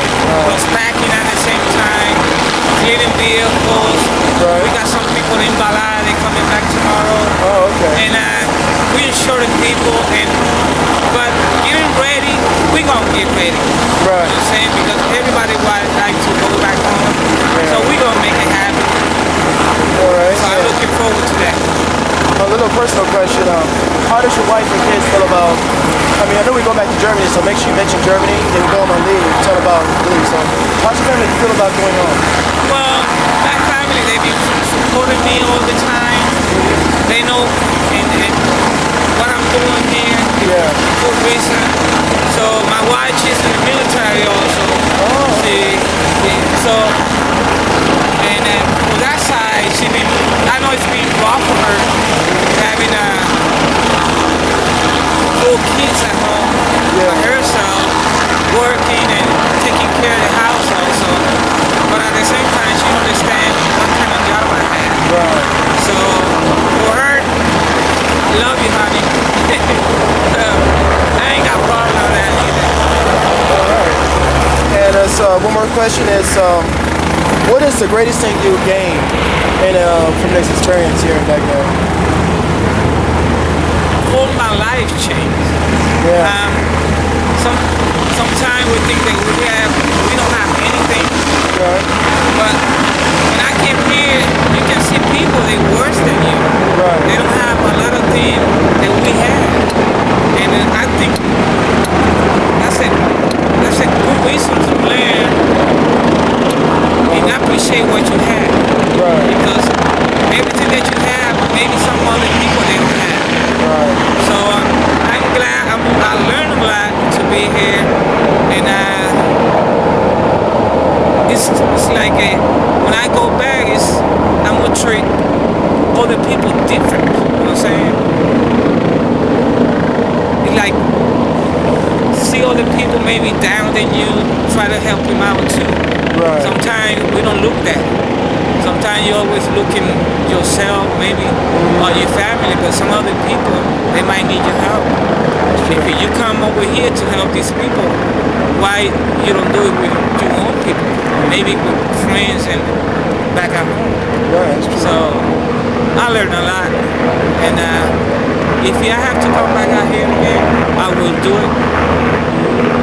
We're stacking at the same time, cleaning vehicles. We got some people in Balad, they're coming back tomorrow. And we insure the people, but getting ready, we're gonna get ready. You know what I'm saying? Because everybody would like to go back home, so we're gonna make it happen. So I'm looking forward to that. A little personal question. How does your wife and kids feel about, I mean, I know we go back to Germany, so make sure you mention Germany, then we go on leave, tell about leave. So how's your family feel about going home? Well, my family, they've been supporting me all the time. They know what I'm doing here for good reason. So my wife, she's in the military also. And for that side, I know it's been rough for her having 4 kids at home by herself, working and taking care of the house also. But at the same time, she understands what kind of job I have. So for her, love you, honey. I ain't got a problem with that either. And one more question is, what is the greatest thing you gained from this experience here in Baghdad? All my life changed. Sometimes we think that we don't have anything. But when I came here, you can see people, they worse than you. They don't have a lot of things that we have. And I think that's a good reason to learn and appreciate what you have. Because everything that you have, maybe some other people they don't have. So I'm glad I learned a lot to be here, and it's like when I go back, I'm gonna treat other people different. You know what I'm saying? It's like see other people maybe down than you, try to help them out too. Sometimes we don't look that. Sometimes you're always looking yourself, maybe, or your family, but some other people, they might need your help. If you come over here to help these people, why you don't do it with your own people? Maybe with friends and back at home. So I learned a lot, and if I have to come back out here again, I will do it.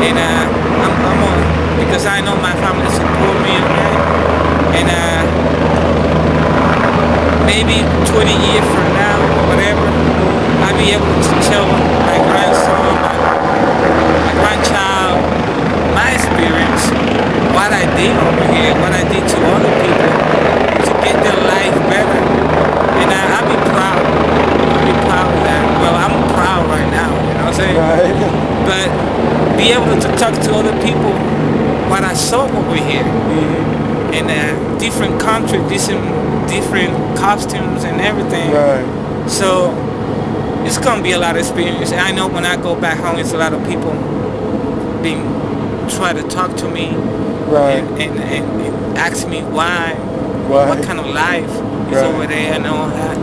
And I'm on, because I know my family support me, and maybe 20 years from now, whatever, I'll be able to tell my grandson, my grandchild, my experience, what I did over here, what I did to other people to get their life better. And I'll be proud. I'll be proud of that. Well, I'm proud right now, you know what I'm saying? But be able to talk to other people what I saw over here. In different countries, different costumes and everything. So it's gonna be a lot of experience. And I know when I go back home, it's a lot of people try to talk to me and ask me why, what kind of life is over there and all that.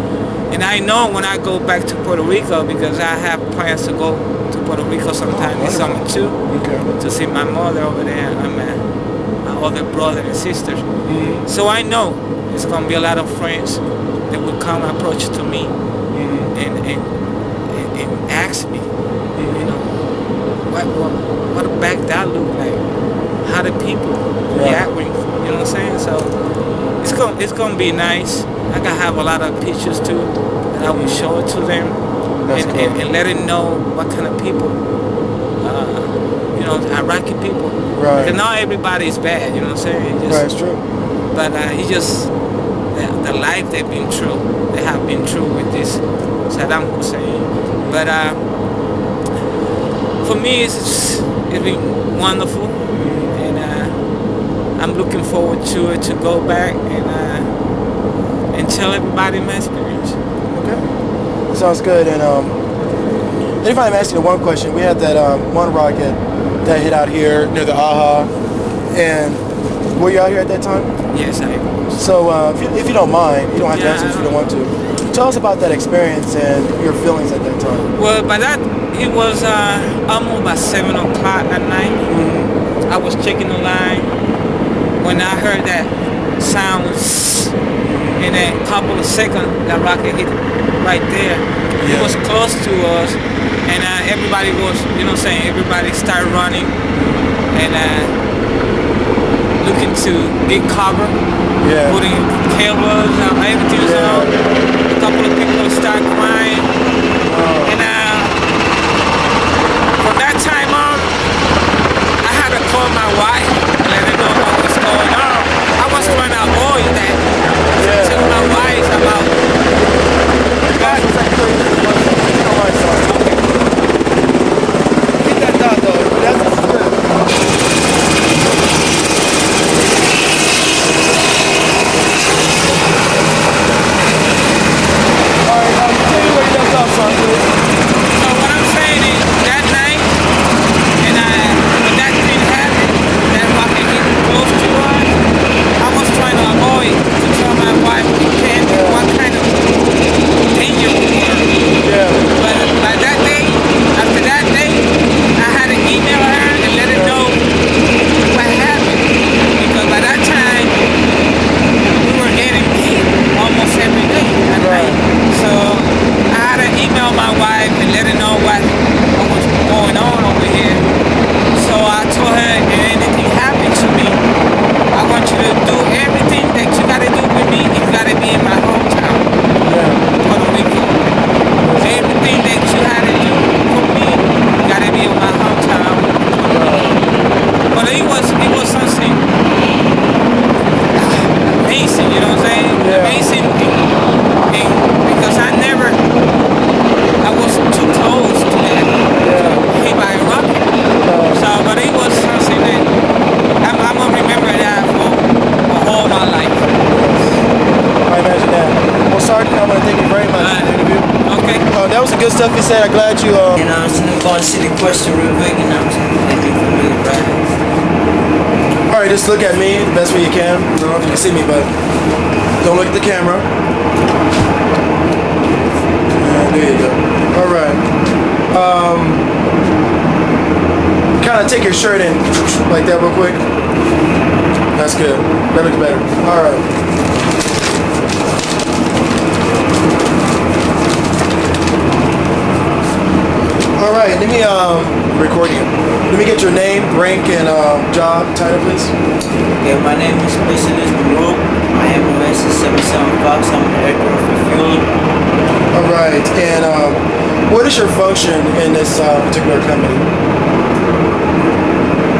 And I know when I go back to Puerto Rico, because I have plans to go to Puerto Rico sometime this summer too, to see my mother over there. other brothers and sisters. So I know it's gonna be a lot of friends that will come approach to me and ask me, you know, what a Baghdad look like, how the people react, you know what I'm saying? So it's gonna be nice. I gotta have a lot of pictures too, and I will show it to them and let them know what kind of people, you know, Iraqi people. Right. Because not everybody is bad, you know what I'm saying? Right, it's true. But he just, the life they've been through, they have been through with this Saddam Hussein. But for me, it's been wonderful, and I'm looking forward to it, to go back and tell everybody my experience. Okay, sounds good. And if I'm asking you one question, we had that one rocket that hit out here near the AHA, and were you out here at that time? Yes, I was. So if you don't mind, you don't have to answer if you don't want to. Tell us about that experience and your feelings at that time. Well, by that, it was almost about 7 o'clock at night. I was checking the line when I heard that sound. In a couple of seconds, that rocket hit right there. It was close to us, and everybody was, you know what I'm saying, everybody started running and looking to get cover, putting cables and everything was on. A couple of people started crying, and from that time on, I had to call my wife and let her know what was going on. I was trying to avoid that. Tell my wife about. Keep that thought though. That's good. All right, tell me where you left off, son, please. So what I'm saying is that night, and when that thing happened, that rocket hit close to us, I was trying to avoid to tell my wife what kind of danger we were. But by that day, after that day, I had to email her and let her know what happened. Because by that time, we were getting hit almost every day at night. So I had to email my wife and let her know what was going on over here. So I told her, if anything happened to me, I want you to do everything that you gotta do with me. You gotta be in my hometown, Puerto Rico. Everything that you had to do for me, you gotta be in my hometown. But it was something amazing, you know what I'm saying? Amazing thing, because I was too close to that, hit by a rocket. So, but it was something that I'm gonna remember that for all my life. I imagine that. Well, Sergeant, I want to thank you very much for the interview. Okay. That was some good stuff you said. I'm glad you. And I was going to see the question real quick, and I was thank you for being right. All right, just look at me the best way you can. I don't know if you can see me, but don't look at the camera. There you go. All right. Kind of take your shirt in like that real quick. That's good. That looks better. All right. All right. Let me record you. Let me get your name, rank, and job title, please. Okay, my name is Specialist Baruch. I am a Master 77 Fox. I'm an aircraft refueler. All right. And what is your function in this particular company?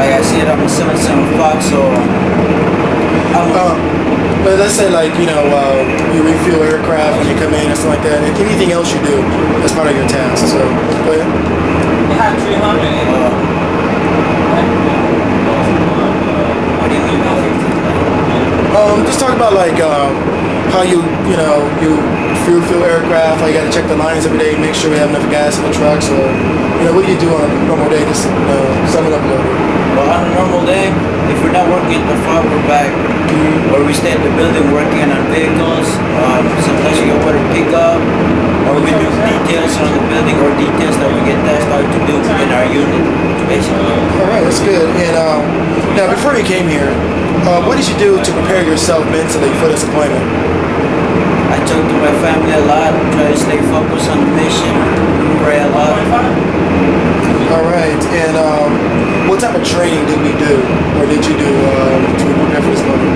Like I said, I'm a 77 Fox, so but let's say like, you know, you refuel aircraft when you come in and stuff like that, and anything else you do as part of your task. So, go ahead. You had 300. What do you mean by 50? Just talk about like how you fuel aircraft, how you got to check the lines every day, make sure we have enough gas in the trucks, or what do you do on a normal day? Just sum it up a little bit. Well, on a normal day, if we're not working at the farm, we're back, or we stay at the building working on vehicles. Sometimes you get water pickup, or we do details on the building, or details that we get tasked out to do in our unit, basically. All right, that's good. And now, before you came here, What did you do to prepare yourself mentally for this deployment? I talk to my family a lot, try to stay focused on the mission, pray a lot. All right, and what type of training did we do, or did you do to prepare for this deployment?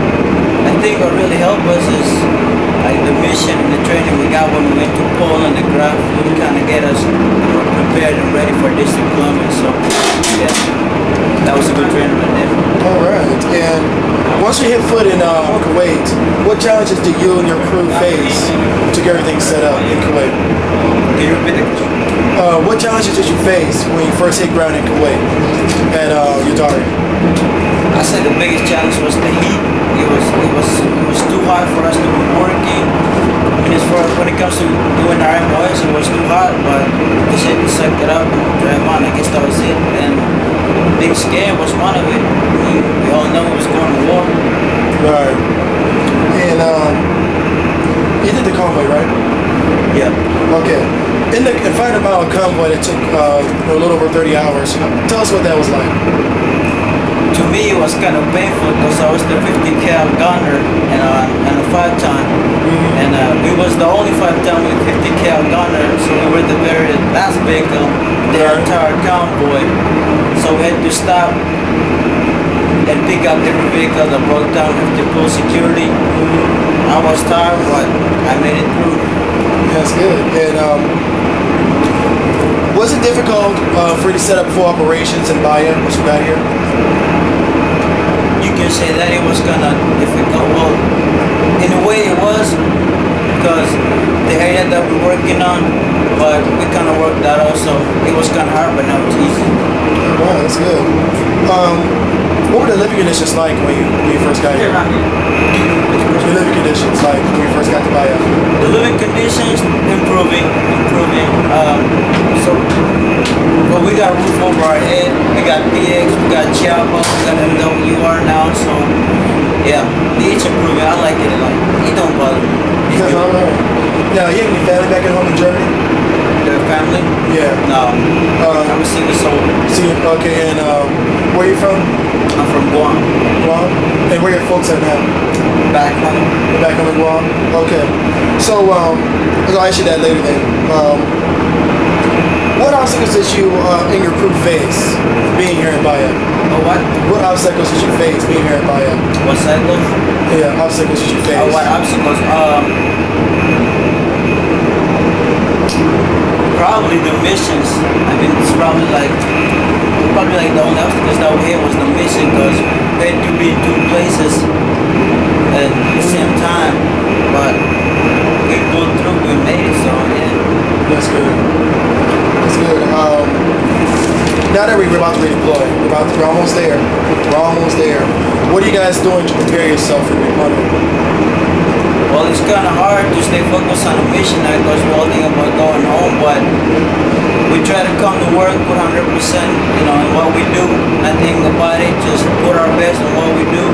I think what really helped us is like the mission and the training we got when we went to Poland, the graph really kind of get us prepared and ready for this deployment. So yeah, that was a good training right there. All right, and once you hit foot in Kuwait, what challenges did you and your crew face to get everything set up in Kuwait? Can you repeat the question? What challenges did you face when you first hit ground in Kuwait at your target? I said the biggest challenge was the heat. It was too hot for us to be working. And as far as when it comes to doing our MOS, it was too hot, but we said we sucked it up and drive on. I guess that was it. And big scare was one of it. We all know it was going to war. Right. And you did the convoy, right? Yeah. Okay. In the 500-mile convoy that took a little over 30 hours, tell us what that was like. To me, it was kind of painful because I was the 50 cal gunner and a 5-ton. And we was the only 5-ton with 50 cal gunner, so we were the very last vehicle, the entire convoy. So we had to stop and pick up every vehicle that broke down with the full security. I was tired, but I made it through. That's good. And was it difficult for you to set up full operations in Bahia once you got here? You can say that it was kind of difficult. Well, in a way it was, because the area that we're working on, but we kind of worked that out, so it was kind of hard, but now it's easy. Wow, that's good. What were the living conditions like when you first got here? The living conditions like when you first got to Bahia? The living conditions, improving. So, well, we got a roof over our head, we got PX, we got Chiapa, we got MWR now, so yeah, it's improving. I like it a lot. It don't bother me. Now, you have any family back at home in Germany? The family? Yeah. No. I'm a single soul. Okay, and where are you from? I'm from Guam. Guam? And where are your folks at now? Back home. You're back home in Guam? Okay. So, I'll ask you that later then. What obstacles did you and your crew face being here in Bahia? Oh, what? What obstacles did you face being here in Bahia? What cycles? Yeah, obstacles did you face? Oh, what obstacles? Probably the missions. I mean, it's probably like the only obstacles that we had was the mission, because we had to be in two places at the same time. But we pulled through, we made it, so yeah. That's good. That's good. Now that we're about to redeploy, we're almost there. We're almost there. What are you guys doing to prepare yourself for redeployment? Well, it's kind of hard to stay focused on a mission now because we're all thinking about going home, but we try to come to work with 100%, in what we do. Nothing about it, just put our best in what we do.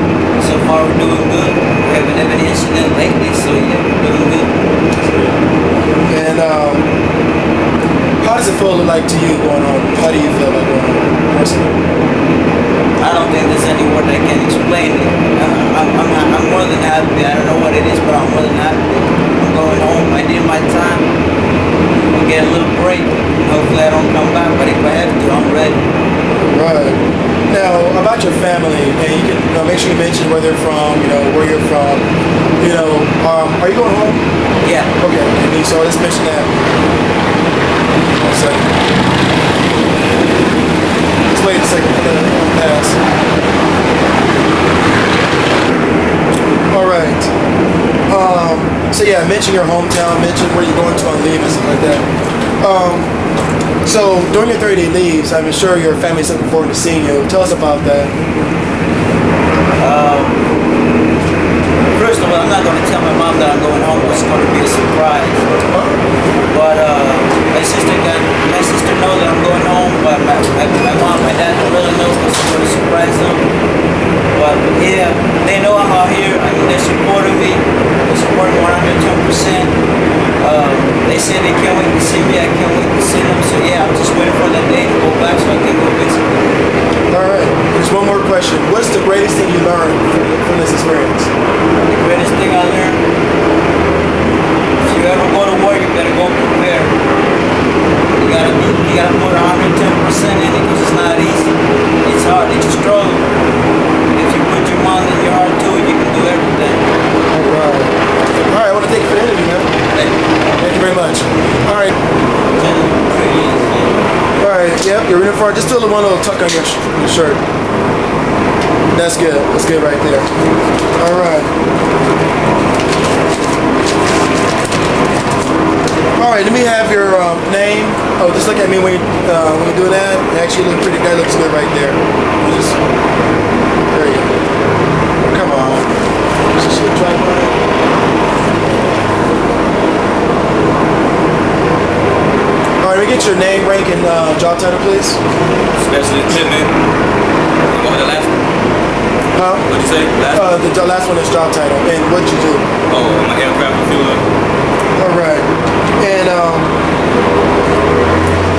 So far, we're doing good. We haven't had any incident lately, so yeah, we're doing good. And how does it feel like to you going home? How do you feel like going home personally? I don't think there's any word that can explain it. I'm more than happy. I don't know what it is, but I'm more than happy. I'm going home. I did my time. I'll get a little break. Hopefully I don't come back, but if I have to, I'm ready. Right. Now, about your family, and you can make sure you mention where they're from, where you're from. Are you going home? Yeah. Okay, so let's mention that. One second. Let's wait a second for the pass. All right. So yeah, mention your hometown, mention where you're going to on leave and stuff like that. So during your 30-day leaves, I'm sure your family's looking forward to seeing you. Tell us about that. First of all, I'm not going to tell my mom that I'm going home. It's going to be a surprise. But my sister knows that I'm going home, but my mom, my dad don't really know because I'm going to surprise them. But yeah, they know I'm out here. I mean, they're supporting me. They're supporting 110%. They say they can't wait to see me. I can't wait to see them. So yeah, I'm just waiting for that day to go back so I can go visit them. All right. There's one more question. What's the greatest thing you learned from far. Just do one little tuck on your shirt. That's good. That's good right there. All right. All right. Let me have your name. Oh, just look at me when you do that. It actually look pretty. That looks good right there. Just, there you go. Come on. Just a tripod. All right. We get your name, rank, and job title, please. Special equipment. What was the last one? Huh? What'd you say? The last one is job title. And what'd you do? Oh, I'm an aircraft refueler. All right. And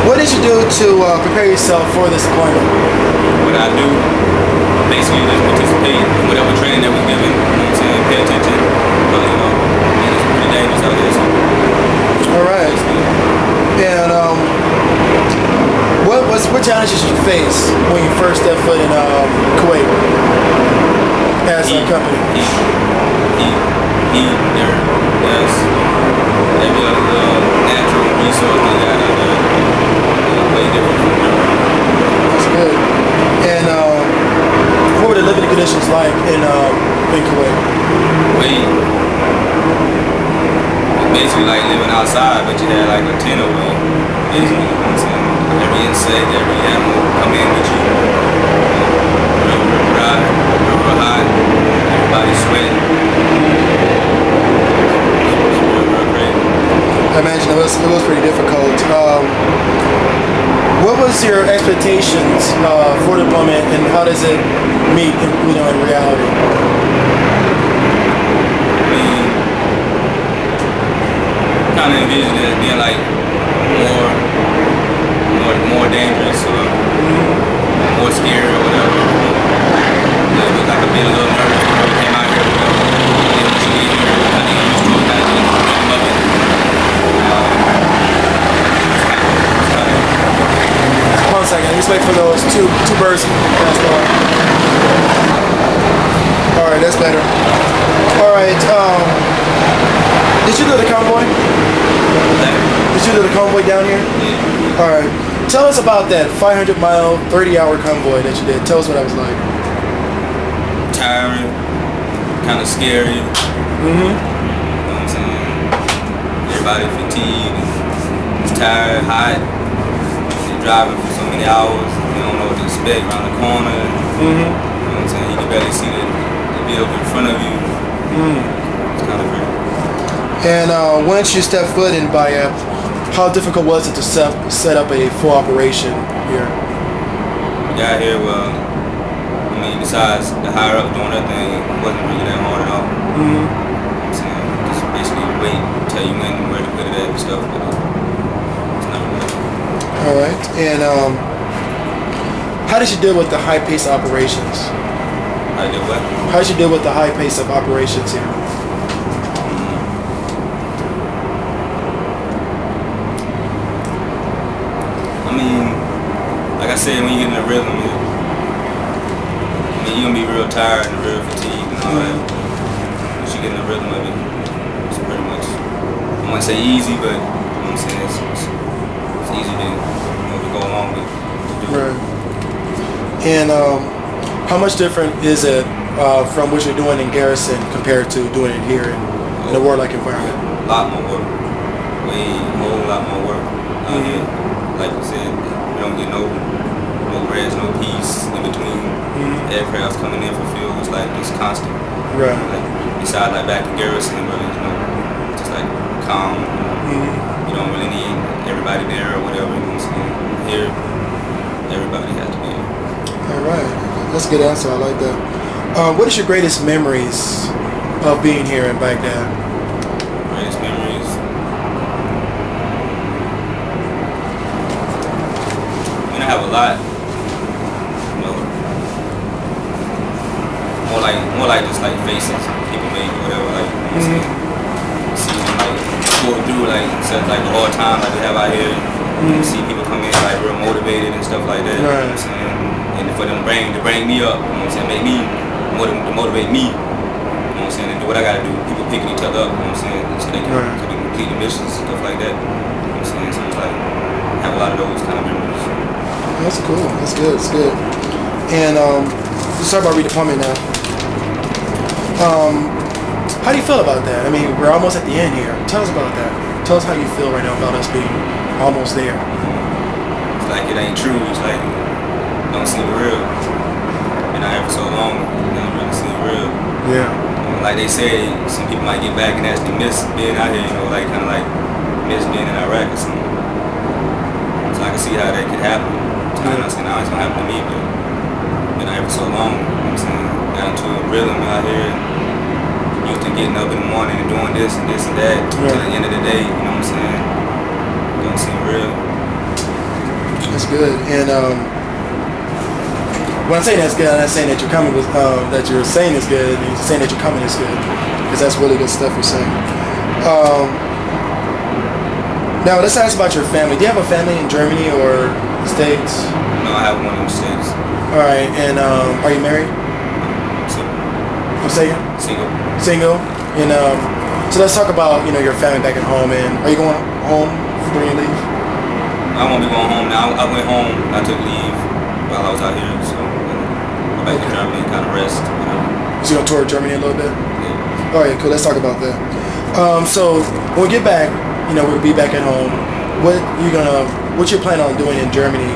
what did you do to prepare yourself for this deployment? What I do, basically just participate in whatever training that was given. You know what I'm saying? Pay attention. But, you know, it's pretty dangerous out there. So. All right. And what challenges did you face when you first stepped foot in Kuwait as a company? There's every other natural resource they got out there. Way different from here. That's good. And what were the living conditions like in Kuwait? Basically like living outside, but you had like a tent over there. Basically, you know what I'm saying? Every insect, every animal come in with you. Real hot, everybody sweating. Real crazy. I imagine it was pretty difficult. What was your expectations for deployment, and how does it meet, in reality? Kind of envision it as being like more dangerous or more scary or whatever. It was like a bit a little nervous before we came out here. And then once you get here, I think I'm just kind of getting the rhythm of it. One second, let's wait for those two birds to pass by. All right, that's better. All right, did you do the convoy? Did you do the convoy down here? Yeah. All right. Tell us about that 500-mile, 30-hour convoy that you did. Tell us what that was like. Tiring, kind of scary. Mm-hmm. You know what I'm saying? Everybody fatigued, it's tired, hot. You're driving for so many hours. You don't know what to expect around the corner. Mm-hmm. You know what I'm saying? You can barely see the vehicle in front of you. It's kind of crazy. And once you step foot in Bayab, how difficult was it to set up a full operation here? We got here, well, I mean, besides the higher up doing that thing, it wasn't really that hard at all. Mm-hmm. So, just basically wait, tell you when and where to put it at and stuff, but it's not really. All right. And how did you deal with the high pace operations? How did what? How did you deal with the high pace of operations here? I mean, like I said, when you get in the rhythm, you're gonna be real tired and real fatigued and all that. Once you get in the rhythm of it, it's pretty much, I wouldn't say easy, but you know what I'm saying, it's easy to, to go along with, to do. Right. And how much different is it from what you're doing in garrison compared to doing it here in a warlike environment? A lot more work. A whole lot more work out here. Like you said, you don't get no rest, no peace in between. Aircrafts coming in for fuel. It's like it's constant. Right. Like besides like back in garrison, where just like calm. You don't really need everybody there or whatever. You know what I'm saying? Here, everybody has to be here. All right. That's a good answer. I like that. What is your greatest memories of being here in Baghdad? Greatest memories. I have a lot, you know, more like just like faces people make or whatever, like, you know what I'm saying? See them like go through like such like the hard time like we have out here. See people come in like real motivated and stuff like that. You know what I'm saying? And for them to bring me up, you know what I'm saying, make me motivate me. You know what I'm saying? And do what I gotta do. People picking each other up, you know what I'm saying? So they can complete the missions, stuff like that. You know what I'm saying? So it's like I have a lot of those kind of memories. That's cool. That's good. That's good. And let's talk about redeployment now. How do you feel about that? I mean, we're almost at the end here. Tell us about that. Tell us how you feel right now about us being almost there. It's like it ain't true. It's like it don't seem real. Been out here for so long, it don't really seem real. Yeah. Like they say, some people might get back and actually miss being out here. You know, like kind of like miss being in Iraq or something. So I can see how that could happen. I'm not saying it's gonna happen to me, but been out here for so long. You know what I'm saying? Got into a rhythm out here. Used to getting up in the morning and doing this and this and that. To the end of the day, you know what I'm saying? Don't seem real. That's good. And when I'm saying that's good, I'm not saying that you're coming with that you're saying is good. You're saying that you're coming is good, because that's really good stuff you're saying. Now let's ask about your family. Do you have a family in Germany or the States? No, I have one in the States. All right. And are you married? I'm saying single. And so let's talk about your family back at home. And are you going home during your leave? I won't be going home now. I went home. I took leave while I was out here, so go back to Germany and kind of rest. So you're gonna tour Germany a little bit? Yeah. All right, cool. Let's talk about that. So when we get back, we'll be back at home. What you're planning on doing in Germany?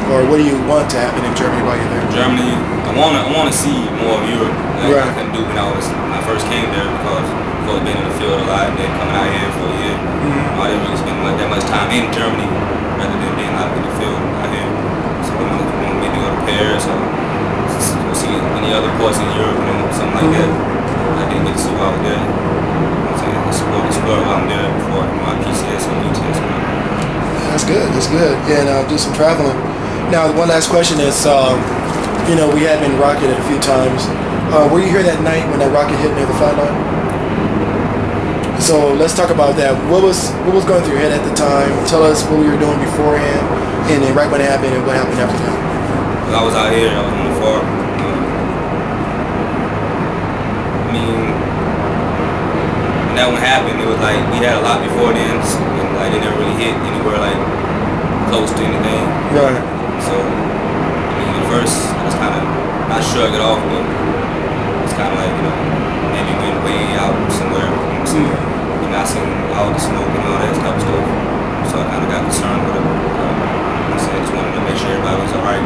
Or what do you want to happen in Germany while you're there? Germany, I wanna see more of Europe. Like I couldn't do when I first came there, because I've been in the field a lot and then coming out here for a year. I didn't really spend that much time in Germany rather than being out in the field out here. So I want to maybe go to Paris or see any other ports in Europe, something like that. I didn't get to see while I was there. Explore while I'm there before my PCS or ETS. That's good. That's good. And do some traveling. Now, one last question is, we had been rocketed a few times. Were you here that night when that rocket hit near the flight line? So let's talk about that. What was going through your head at the time? Tell us what we were doing beforehand, and then right when it happened, and what happened after that. I was out here. I was on the farm. I mean, when that one happened, it was like we had a lot before then, and like it never really hit anywhere like close to anything. Right. So, I mean, at first I was kind of not shrug it off, but it's kind of like maybe went way out somewhere. And I seen all the smoke and all that type of stuff. So I kind of got concerned with it. I just wanted to make sure everybody was alright.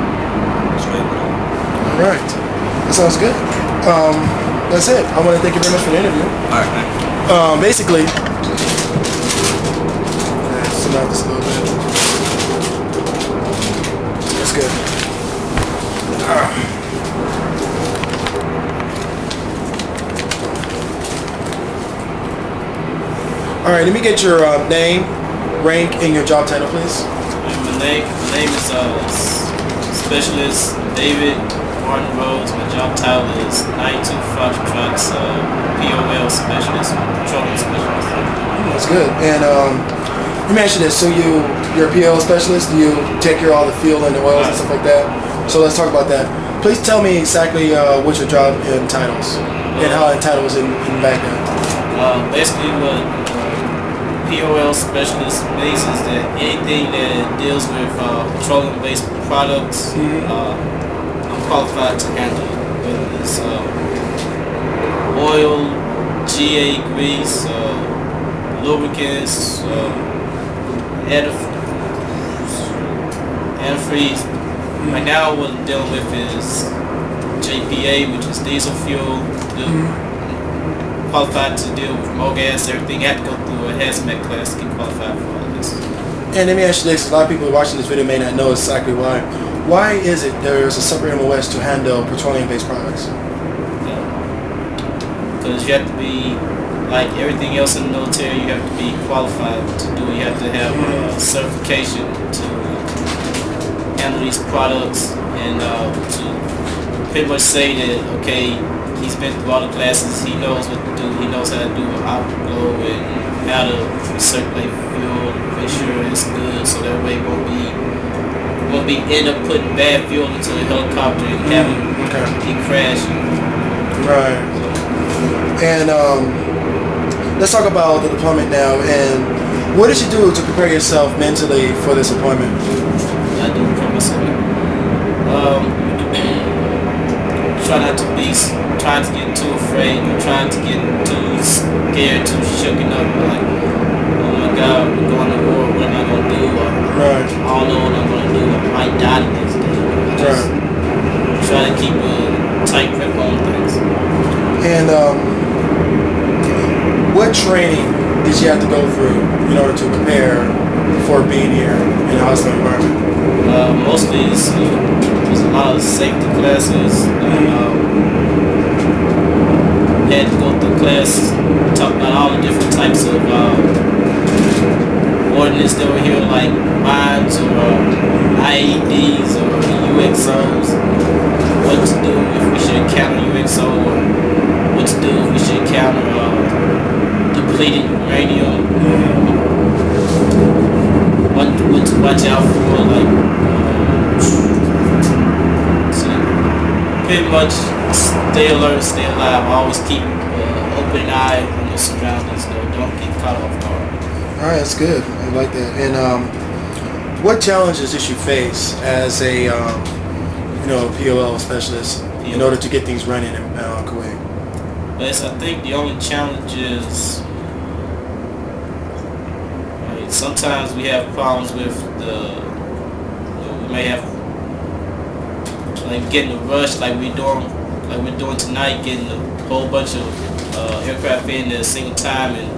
Straight with it. Alright. That sounds good. That's it. I want to thank you very much for the interview. Alright, man. Basically, send out this a little bit. That's good. All right, let me get your name, rank, and your job title, please. My name is Specialist David Martin Rhodes. My job title is 92 Foxtrots POL Specialist, Patrolling Specialist. That's good. And you mentioned this, so you're a POL Specialist. Do you take care of all the fuel and the oils and stuff like that? So let's talk about that. Please tell me exactly what your job entitles and how it entitles in Baghdad. Basically, what POL Specialist means is that anything that deals with petroleum-based products, I'm qualified to handle it. Whether it's oil, GA grease, lubricants, antifreeze. Right now, what I'm dealing with is JPA, which is diesel fuel. Qualified to deal with MOGAS, everything. You have to go through a hazmat class to get qualified for all this. And let me ask you this, a lot of people watching this video may not know exactly why. Why is it there's a separate MOS to handle petroleum-based products? Because you have to be, like everything else in the military, you have to be qualified to do it. You have to have certification to handle these products and to pretty much say that, okay, he's been through all the classes, he knows what to do, he knows how to do an outflow and how to circulate fuel, make sure it's good, so that way it won't be end up putting bad fuel into the helicopter and having it crash. Right. And let's talk about the deployment now. And what did you do to prepare yourself mentally for this deployment? I do prepare myself Try not to be, trying to get too afraid, or trying to get too scared, too shooken up, like, oh my God, we're going to war, what am I going to do? Or, I don't know what I'm going to do, I might die the next day. Just try to keep a tight grip on things. And what training did you have to go through in order to prepare for being here in a hostile environment? Mostly there's a lot of safety classes. Had to go through classes, talk about all the different types of ordnance that were here, like mines or IEDs or UXOs. What to do if we should encounter UXO, or what to do if we should encounter depleted uranium. What to watch out for, like, pretty much stay alert, stay alive, always keep open eye on your surroundings, don't get caught off guard. Alright, that's good. I like that. And what challenges did you face as a POL specialist in order to get things running in Kuwait? But I think the only challenge is, sometimes we have problems with we may have, like, getting a rush, like we're doing tonight, getting a whole bunch of aircraft in at a single time, and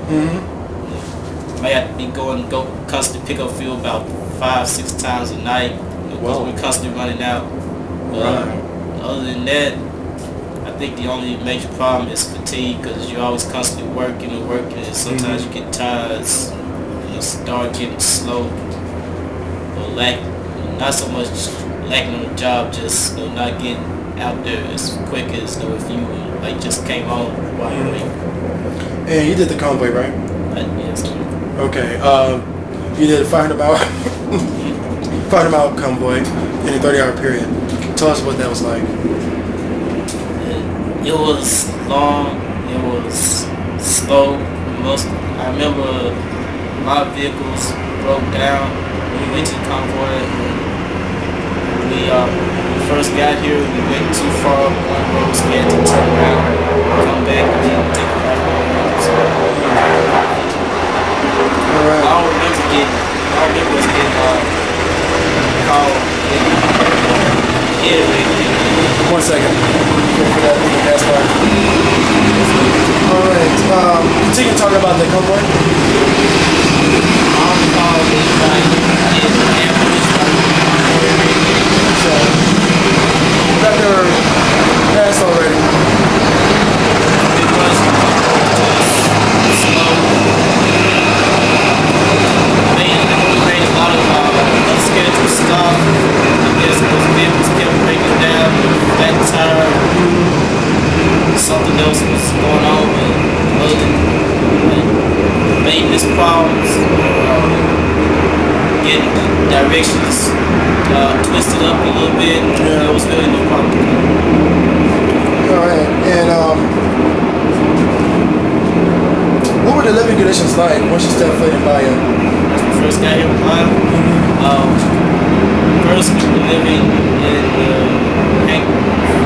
might have to be go constantly pick up fuel about 5-6 times a night, because we're constantly running out. Other than that, I think the only major problem is fatigue, because you're always constantly working, and sometimes you get tired, start getting slow, or not so much lacking on the job, just not getting out there as quick as if you just came home while you're waiting. And you did the convoy, right? Yes. Okay. You did a 500 mile convoy in a 30-hour period. Tell us what that was like. It was long. It was slow. I remember a lot of vehicles broke down when we went to the convoy. We first got here, we went too far on one road, so we had to turn around, come back, and then take a right road. I don't remember us getting called hit or anything. 1 second. Alright, continue talking about the convoy. Got their pass already. It was slow. Made a lot of unscheduled stuff. I guess those vehicles kept breaking down, flat tire. Something else was going on, but other than maintenance problems, getting directions twisted up a little bit. There was really no problem. Alright, and what were the living conditions like once you stepped foot in Bahia? When we first got here in Bahia, first we were living in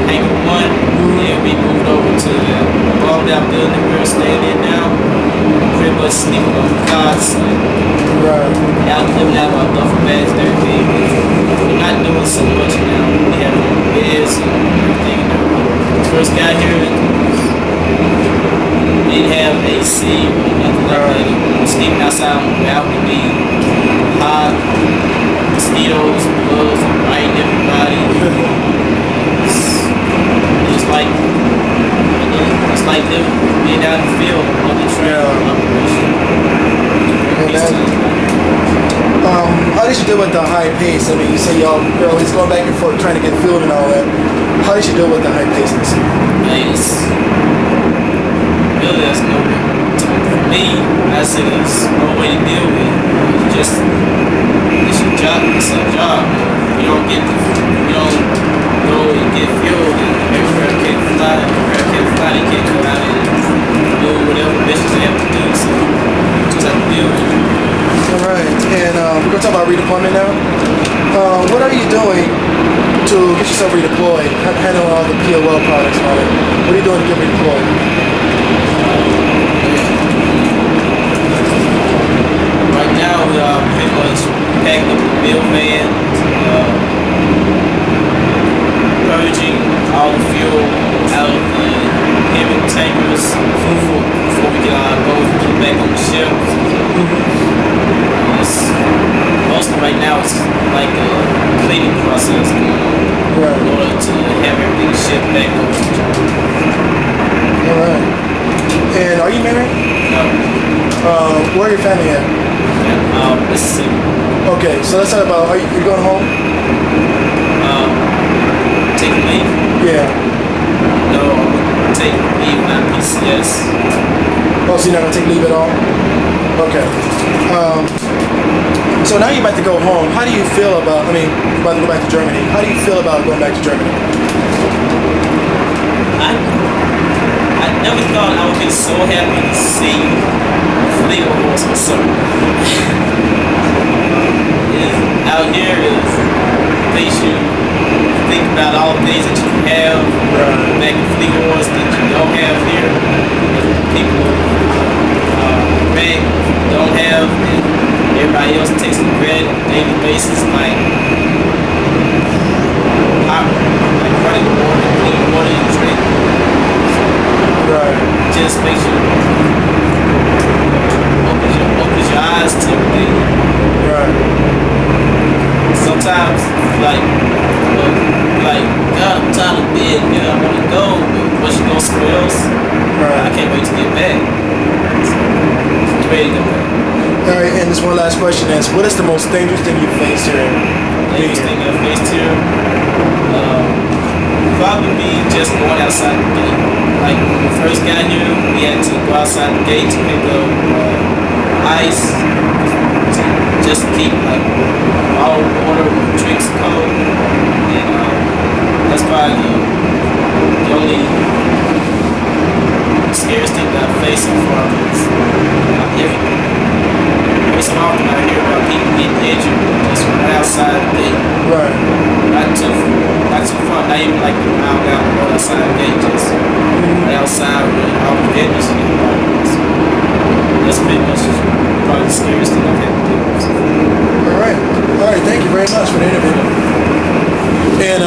Hangar 1, and we moved over to the bombed out building we were staying in now. Pretty much sleeping on the cots, living out of our duffel bags and everything. We're not doing so much now. We have beds and everything. First got here, we didn't have AC or nothing like that. We were sleeping outside on the balcony, hot, mosquitoes, bugs, biting everybody. It's like being out in the field on the trail operation. How did you deal with the high pace? I mean, you say y'all always going back and forth trying to get fuel and all that. How did you deal with the high paceness? Really, that's no way. For me, I say there's no way to deal with it. It's your job. It's a job. You don't go and get fuel, and everywhere can't fly. They can't come out and do whatever missions they have to do. So you just have to deal with it. Alright, and we're going to talk about redeployment now. What are you doing to get redeployed, handling all the POL products and all that. What are you doing to get redeployed? Right now, we are pretty much packing up the mill van, purging all the fuel out of the heavy tankers before we can go put it back on the ship. Mostly right now it's like a cleaning process going on in order to have everything shipped back over to Germany. Alright. And are you married? No. Where are your family at? Mississippi. Okay, so let's talk about, are you going home? Taking leave? Yeah. No, I wouldn't take leave, not PCS. Oh, so you're not going to take leave at all? Okay. So now you're about to go home. How do you feel about, you're about to go back to Germany. How do you feel about going back to Germany? I never thought I would be so happy to see fleet of horses. So out here is things you think about all the things that you have back in fleet wars that you don't have here. People don't have, and everybody else takes for granted on a daily basis, like running water, clean water you drink. Just makes you opens your eyes to everything. Sometimes God, I'm tired of being here, I want to go, but once you go somewhere else, I can't wait to get back. So, ready to go back. Alright, and this one last question is, what is the most dangerous thing you faced here? Dangerous thing I faced here? Probably be just going outside the gate. Like when we first got here, we had to go outside the gate to pick up ice, just to keep all water, drinks cold. And that's probably the only scariest thing that I faced so far. Every so often I hear about people getting injured just right outside the gate. Not too far, not even like a mile down the road outside the gate, just right outside where all the vendors and everybody. So that's pretty much probably the scariest thing I've had to do. Alright, thank you very much for the interview. And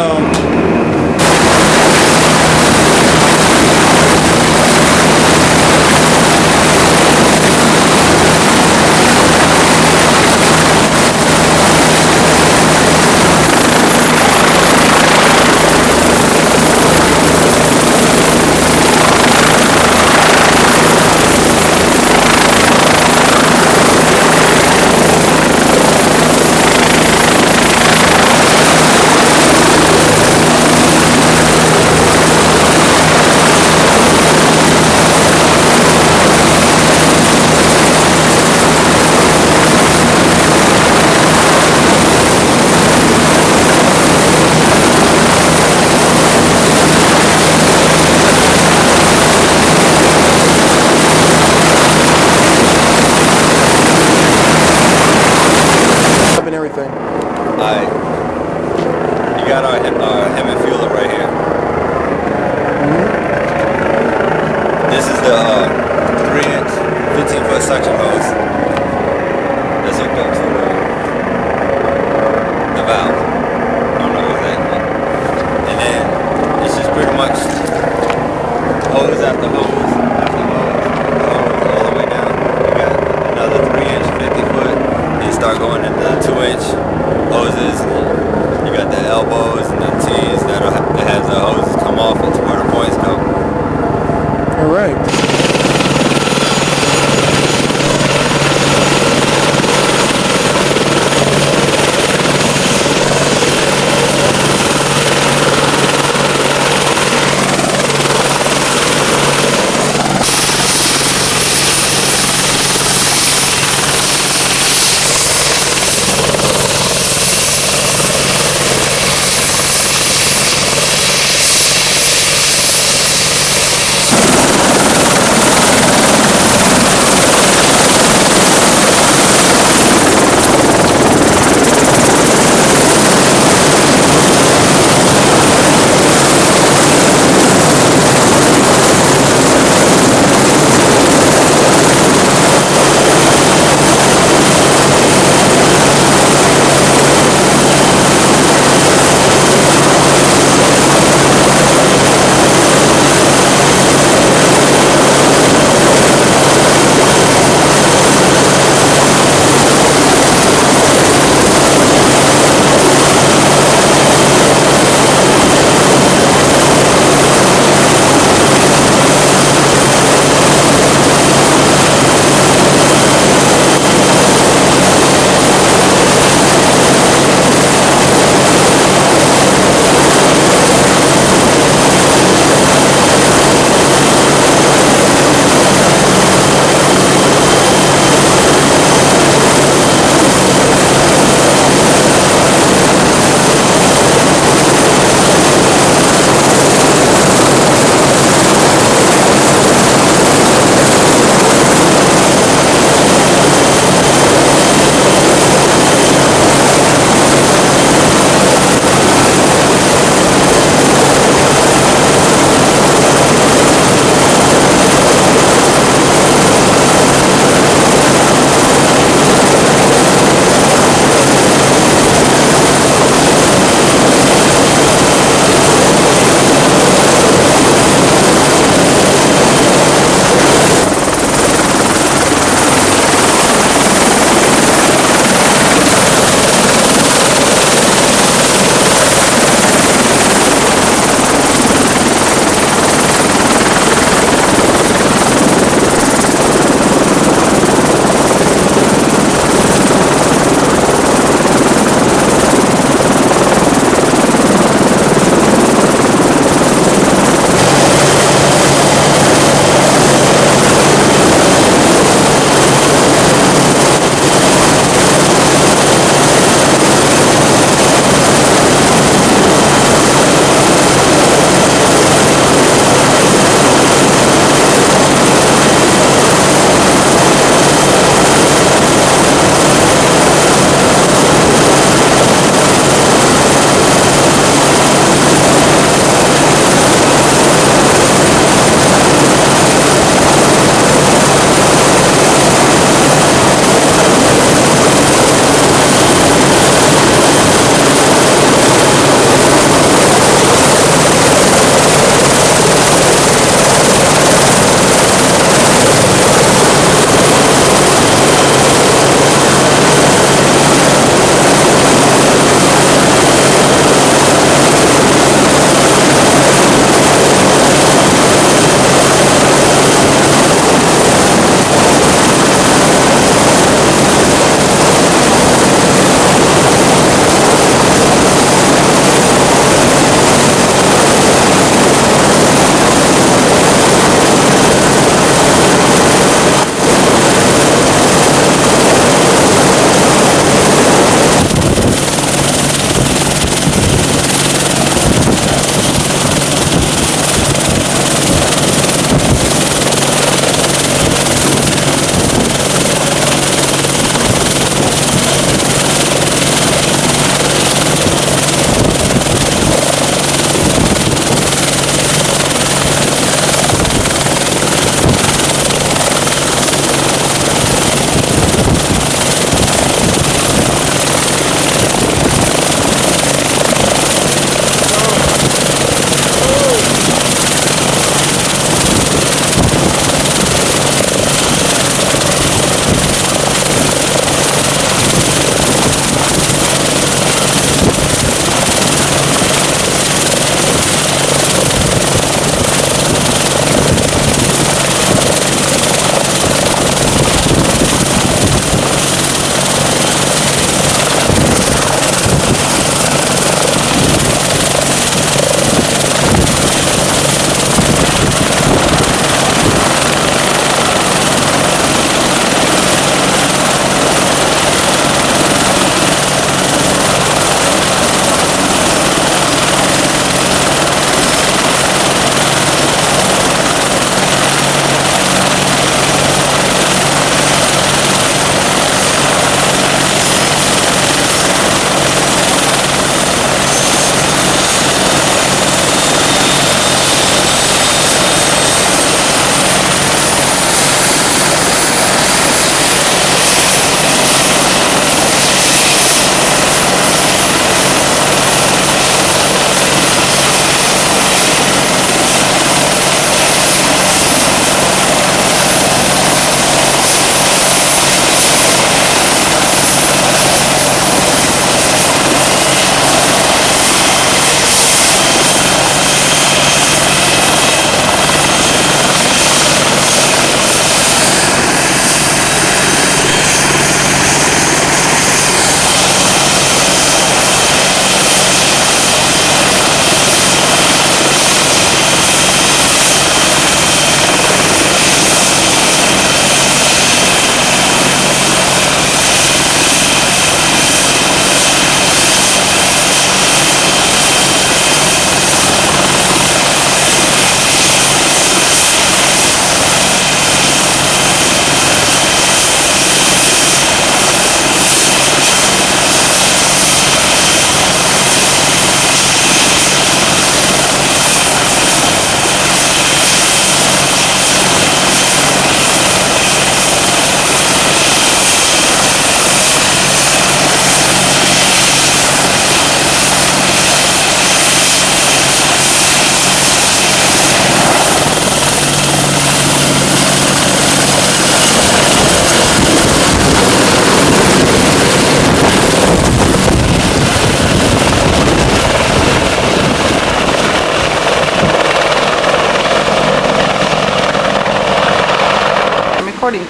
recording.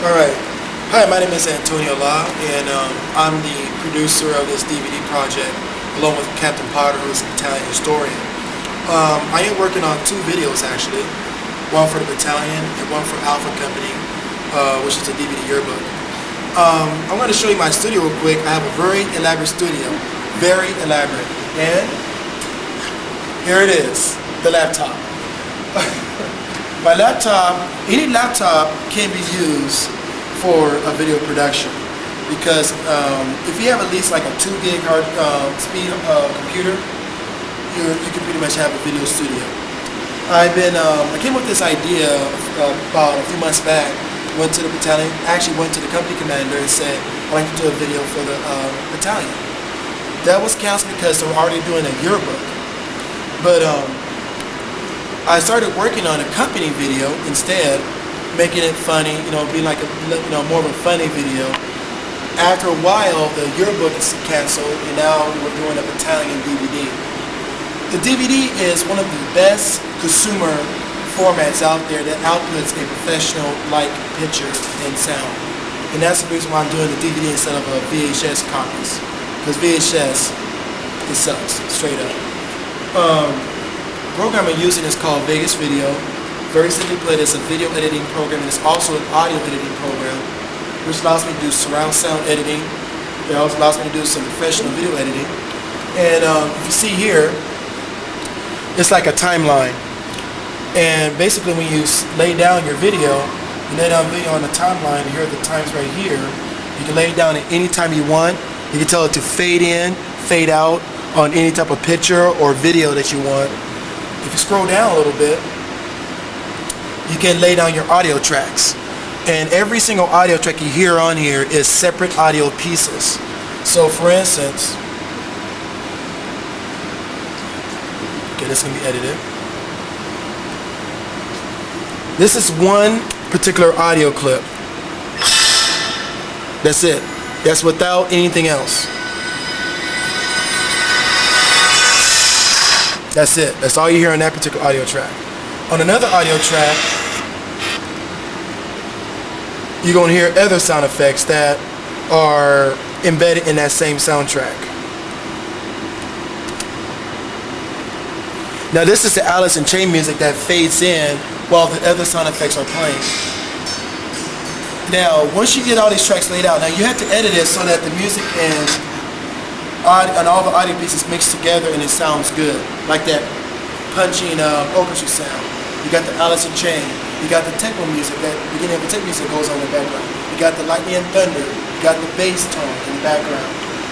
All right. Hi, my name is Antonio La, and I'm the producer of this DVD project, along with Captain Potter, who is a battalion historian. I am working on 2 videos, actually. One for the battalion and one for Alpha Company, which is a DVD yearbook. I'm going to show you my studio real quick. I have a very elaborate studio. Very elaborate. And here it is, the laptop. My laptop, any laptop can be used for a video production, because if you have at least like a 2 gig hard speed computer, you can pretty much have a video studio. I came up with this idea about a few months back. Went to the battalion, actually went to the company commander and said, I'd like to do a video for the battalion. That was canceled because they were already doing a yearbook. But I started working on a company video instead, making it funny, being like more of a funny video. After a while, the yearbook is canceled, and now we're doing a battalion DVD. The DVD is one of the best consumer formats out there that outputs a professional-like picture and sound. And that's the reason why I'm doing the DVD instead of VHS copies. Because VHS, it sucks, straight up. The program I'm using is called Vegas Video. Very simply put, it's a video editing program, and it's also an audio editing program, which allows me to do surround sound editing. It also allows me to do some professional video editing. And if you see here, it's like a timeline. And basically when you lay down your video, you lay down video on the timeline, here are the times right here. You can lay it down at any time you want. You can tell it to fade in, fade out on any type of picture or video that you want. If you scroll down a little bit, you can lay down your audio tracks. And every single audio track you hear on here is separate audio pieces. So for instance, okay, this is going to be edited. This is one particular audio clip. That's it. That's without anything else. That's it. That's all you hear on that particular audio track. On another audio track, you're going to hear other sound effects that are embedded in that same soundtrack. Now this is the Alice in Chains music that fades in while the other sound effects are playing. Now, once you get all these tracks laid out, now you have to edit it so that the music and all the audio pieces mix together and it sounds good. Like that punching orchestra sound. You got the Alice in Chains. You got the techno music, that beginning of the techno music goes on in the background. You got the lightning and thunder. You got the bass tone in the background.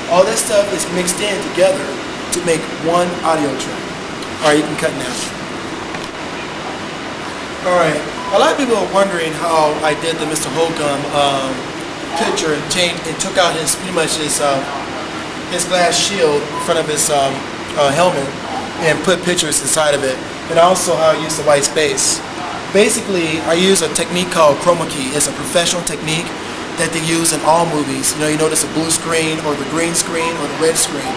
All that stuff is mixed in together to make one audio track. Alright, you can cut now. Alright, a lot of people are wondering how I did the Mr. Holcomb picture and took out pretty much his glass shield in front of his helmet and put pictures inside of it. And also how I used the white space. Basically, I use a technique called chroma key. It's a professional technique that they use in all movies. You notice the blue screen or the green screen or the red screen.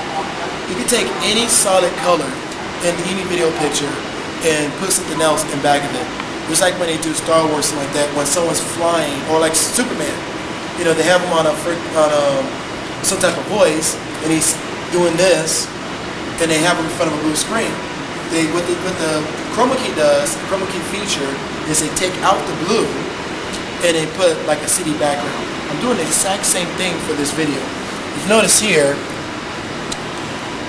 You can take any solid color in any video picture and put something else in back of it. Just like when they do Star Wars, something like that, when someone's flying, or like Superman. They have him on some type of voice, and he's doing this, and they have him in front of a blue screen. What the chroma key does, the chroma key feature, is they take out the blue, and they put like a CD background. I'm doing the exact same thing for this video. If you notice here,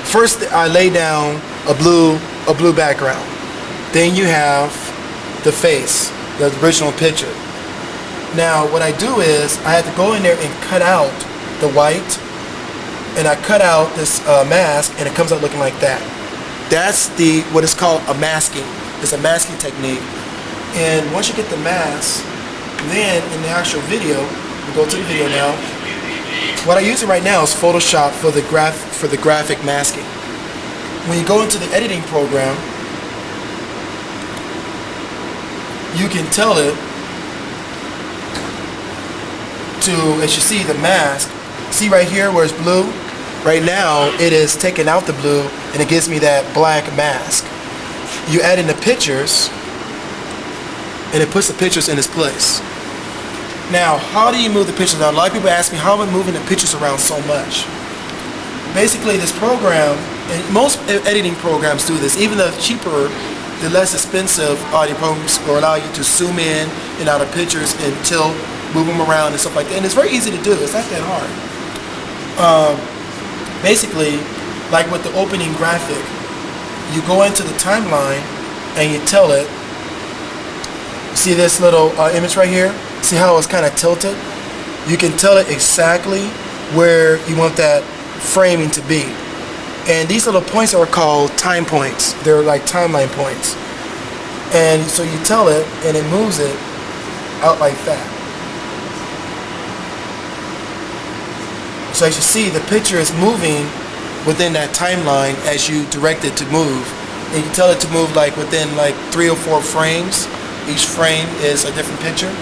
first I lay down a blue background. Then you have the face, the original picture. Now what I do is I had to go in there and cut out the white, and I cut out this mask, and it comes out looking like that. That's what is called a masking. It's a masking technique. And once you get the mask, then in the actual video, we go to the video now. What I'm using right now is Photoshop for the graphic masking. When you go into the editing program, you can tell it to, as you see the mask, see right here where it's blue? Right now it is taking out the blue and it gives me that black mask. You add in the pictures, and it puts the pictures in its place. Now, how do you move the pictures around? A lot of people ask me, how am I moving the pictures around so much? Basically, this program, and most editing programs do this, even the cheaper, the less expensive audio programs will allow you to zoom in and out of pictures and tilt, move them around and stuff like that. And it's very easy to do. It's not that hard. Basically, like with the opening graphic, you go into the timeline and you tell it. See this little image right here? See how it's kind of tilted? You can tell it exactly where you want that framing to be. And these little points are called time points. They're like timeline points. And so you tell it and it moves it out like that. So as you see, the picture is moving within that timeline as you direct it to move. And you tell it to move like within like 3 or 4 frames. Each frame is a different picture.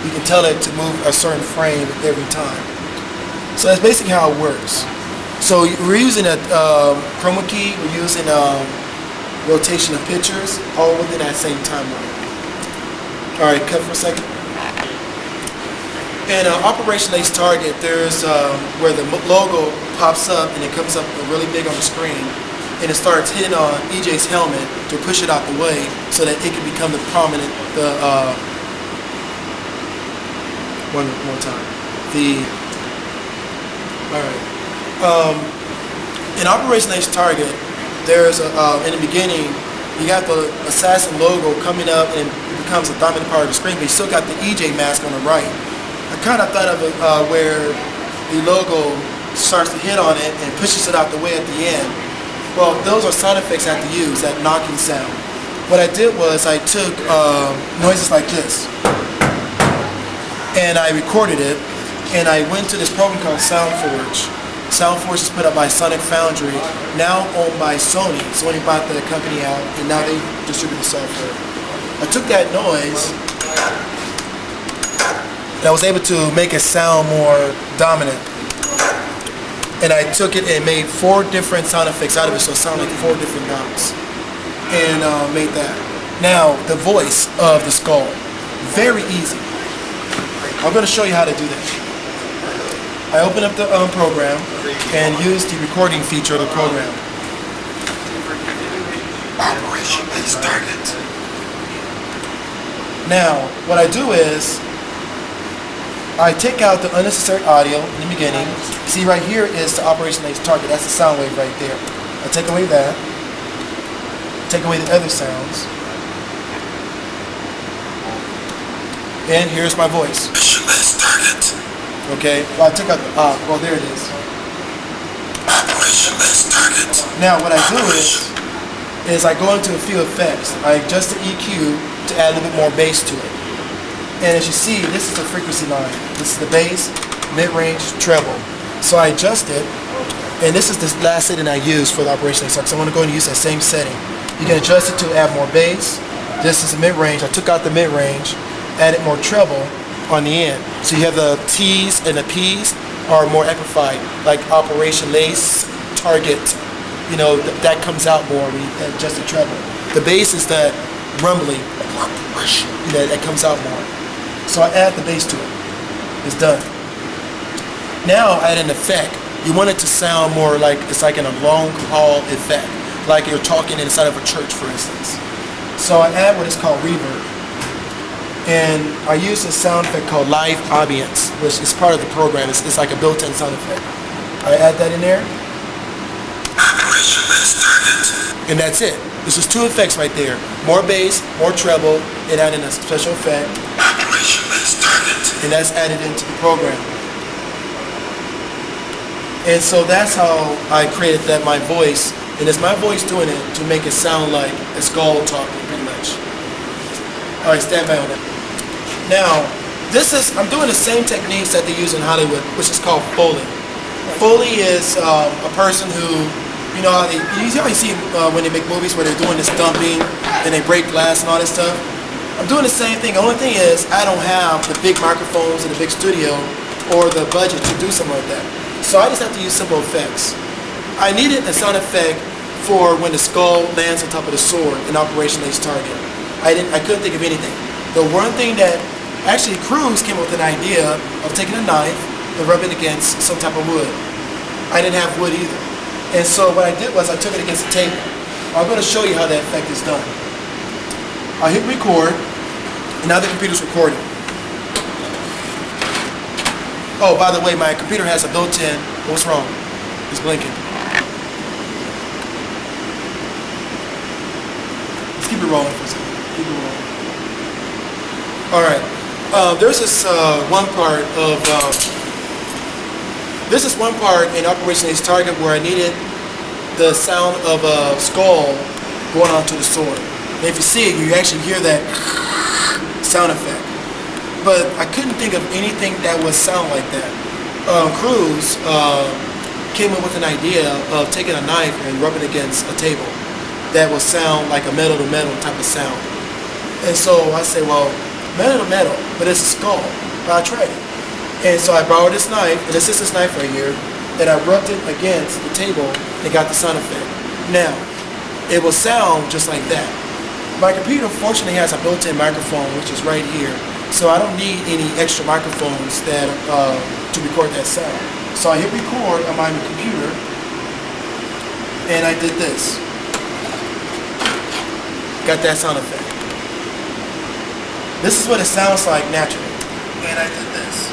You can tell it to move a certain frame every time. So that's basically how it works. So we're using a chroma key, we're using rotation of pictures, all within that same timeline. All right, cut for a second. In Operation Ace Target, there's where the logo pops up and it comes up really big on the screen, and it starts hitting on EJ's helmet to push it out the way so that it can become the prominent, one more time. All right. In Operation Ace Target, there's in the beginning, you got the assassin logo coming up and it becomes a dominant part of the screen, but you still got the EJ mask on the right. I kind of thought of it where the logo starts to hit on it and pushes it out the way at the end. Well, those are sound effects I have to use, that knocking sound. What I did was I took noises like this and I recorded it, and I went to this program called SoundForge. SoundForge is put up by Sonic Foundry, now owned by Sony. Sony bought the company out, and now they distribute the software. I took that noise, and I was able to make it sound more dominant. And I took it and made 4 different sound effects out of it, so it sounded like 4 different notes. And made that. Now, the voice of the skull. Very easy. I'm going to show you how to do that. I open up the program and use the recording feature of the program. Operation Ace Target. Now, what I do is I take out the unnecessary audio in the beginning. See, right here is the Operation Ace Target. That's the sound wave right there. I take away that. Take away the other sounds. And here's my voice. Operation Ace Target. Okay, well I took out the, well there it is. Operation Ace Target. Now what I do is I go into a few effects. I adjust the EQ to add a little bit more bass to it. And as you see, this is the frequency line. This is the bass, mid-range, treble. So I adjust it, and this is the last setting I use for the Operation Ace Target. So I'm going to go and use that same setting. You can adjust it to add more bass. This is the mid-range. I took out the mid-range, added more treble on the end. So you have the T's and the P's are more amplified, like Operation Ace Target. You know, that comes out more when you adjust the treble. The bass is that rumbling, that comes out more. So I add the bass to it. It's done. Now I add an effect. You want it to sound more like it's like in a long haul effect, like you're talking inside of a church, for instance. So I add what is called reverb. And I use a sound effect called live ambience, which is part of the program. It's like a built-in sound effect. I add that in there. And that's it. This is 2 effects right there. More bass, more treble, and adding a special effect. And that's added into the program. And so that's how I created that my voice. And it's my voice doing it to make it sound like a skull talking, pretty much. All right, stand by on it. Now, I'm doing the same techniques that they use in Hollywood, which is called Foley. Foley is a person who, you know, you always see when they make movies where they're doing this dumping and they break glass and all this stuff. I'm doing the same thing. The only thing is I don't have the big microphones and the big studio or the budget to do something like that. So I just have to use simple effects. I needed a sound effect for when the skull lands on top of the sword in Operation Ace Target. I couldn't think of anything. The one thing that actually Cruz came up with an idea of taking a knife and rubbing it against some type of wood. I didn't have wood either. And so what I did was I took it against the table. I'm going to show you how that effect is done. I hit record, and now the computer's recording. Oh, by the way, my computer has a built-in, what's wrong? It's blinking. Let's keep it rolling for a second. Keep it rolling. Alright, there's this one part of, this is one part in Operation Ace Target where I needed the sound of a skull going onto the sword. And if you see it, you actually hear that sound effect. But I couldn't think of anything that would sound like that. Cruz came up with an idea of taking a knife and rubbing it against a table that would sound like a metal to metal type of sound. And so I said, well, metal to metal, but it's a skull. But I tried it. And so I borrowed this knife, and this is this knife right here, and I rubbed it against the table and got the sound effect. Now, it will sound just like that. My computer fortunately has a built-in microphone, which is right here. So I don't need any extra microphones that to record that sound. So I hit record on my computer, and I did this. Got that sound effect. This is what it sounds like naturally. And I did this.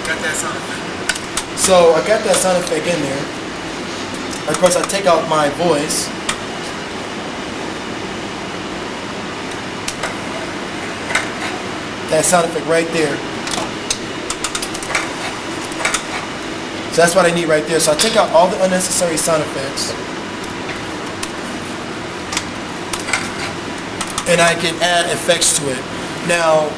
Got that sound effect. So I got that sound effect in there. Of course, I take out my voice. That sound effect right there. So that's what I need right there. So I take out all the unnecessary sound effects. And I can add effects to it. Now,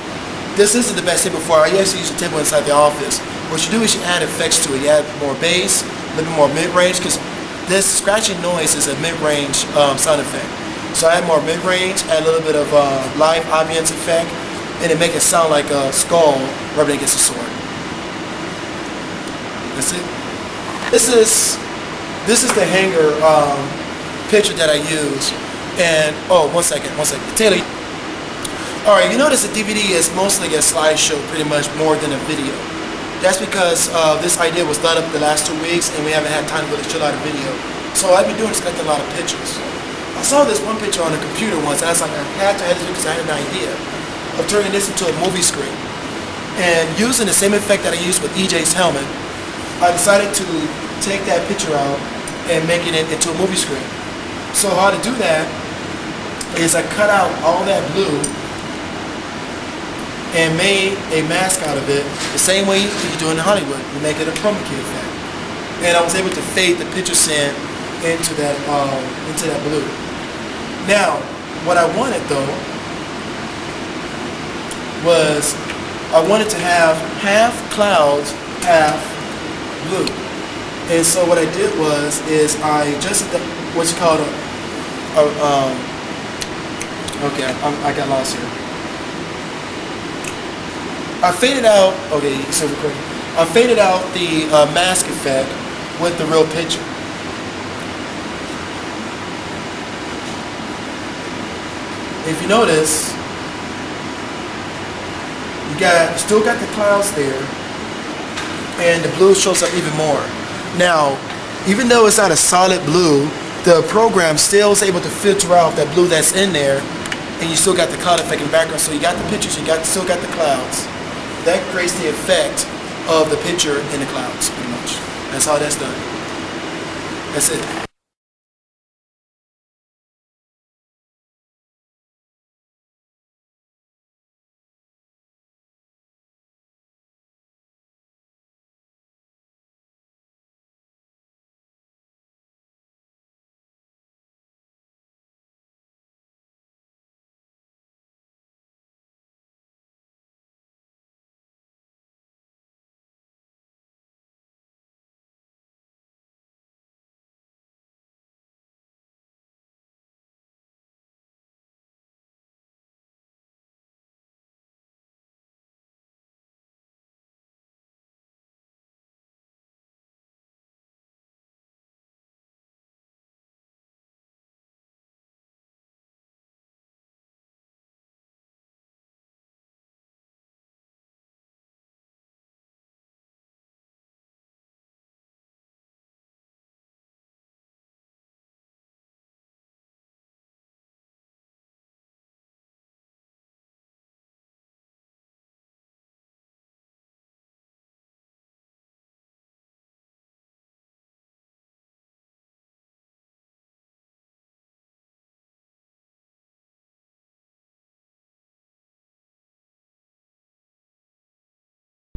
this isn't the best table for it. I actually use a table inside the office. What you do is you add effects to it. You add more bass, a little bit more mid-range, because this scratching noise is a mid-range sound effect. So I add more mid-range, add a little bit of live ambience effect, and it make it sound like a skull rubbing against a sword. That's it. This is the hanger picture that I use. And oh, one second. Taylor. All right, you notice the DVD is mostly a slideshow, pretty much more than a video. That's because this idea was done up the last 2 weeks, and we haven't had time to really chill out a video. So I've been doing is collecting a lot of pictures. I saw this one picture on the computer once, and I was like, I had to edit it because I had an idea of turning this into a movie screen. And using the same effect that I used with EJ's helmet, I decided to take that picture out and making it into a movie screen. So how to do that is I cut out all that blue and made a mask out of it the same way you do in Hollywood. You make it a chroma key effect. And I was able to fade the picture sand into that blue. Now, what I wanted though was I wanted to have half clouds, half blue. And so what I did is I adjusted what's called okay, I got lost here. I faded out, okay, so recording. I faded out the mask effect with the real picture. If you notice, you still got the clouds there, and the blue shows up even more. Now, even though it's not a solid blue, the program still is able to filter out that blue that's in there, and you still got the cloud effect in the background. So you got the pictures, still got the clouds. That creates the effect of the picture in the clouds, pretty much. That's how that's done. That's it.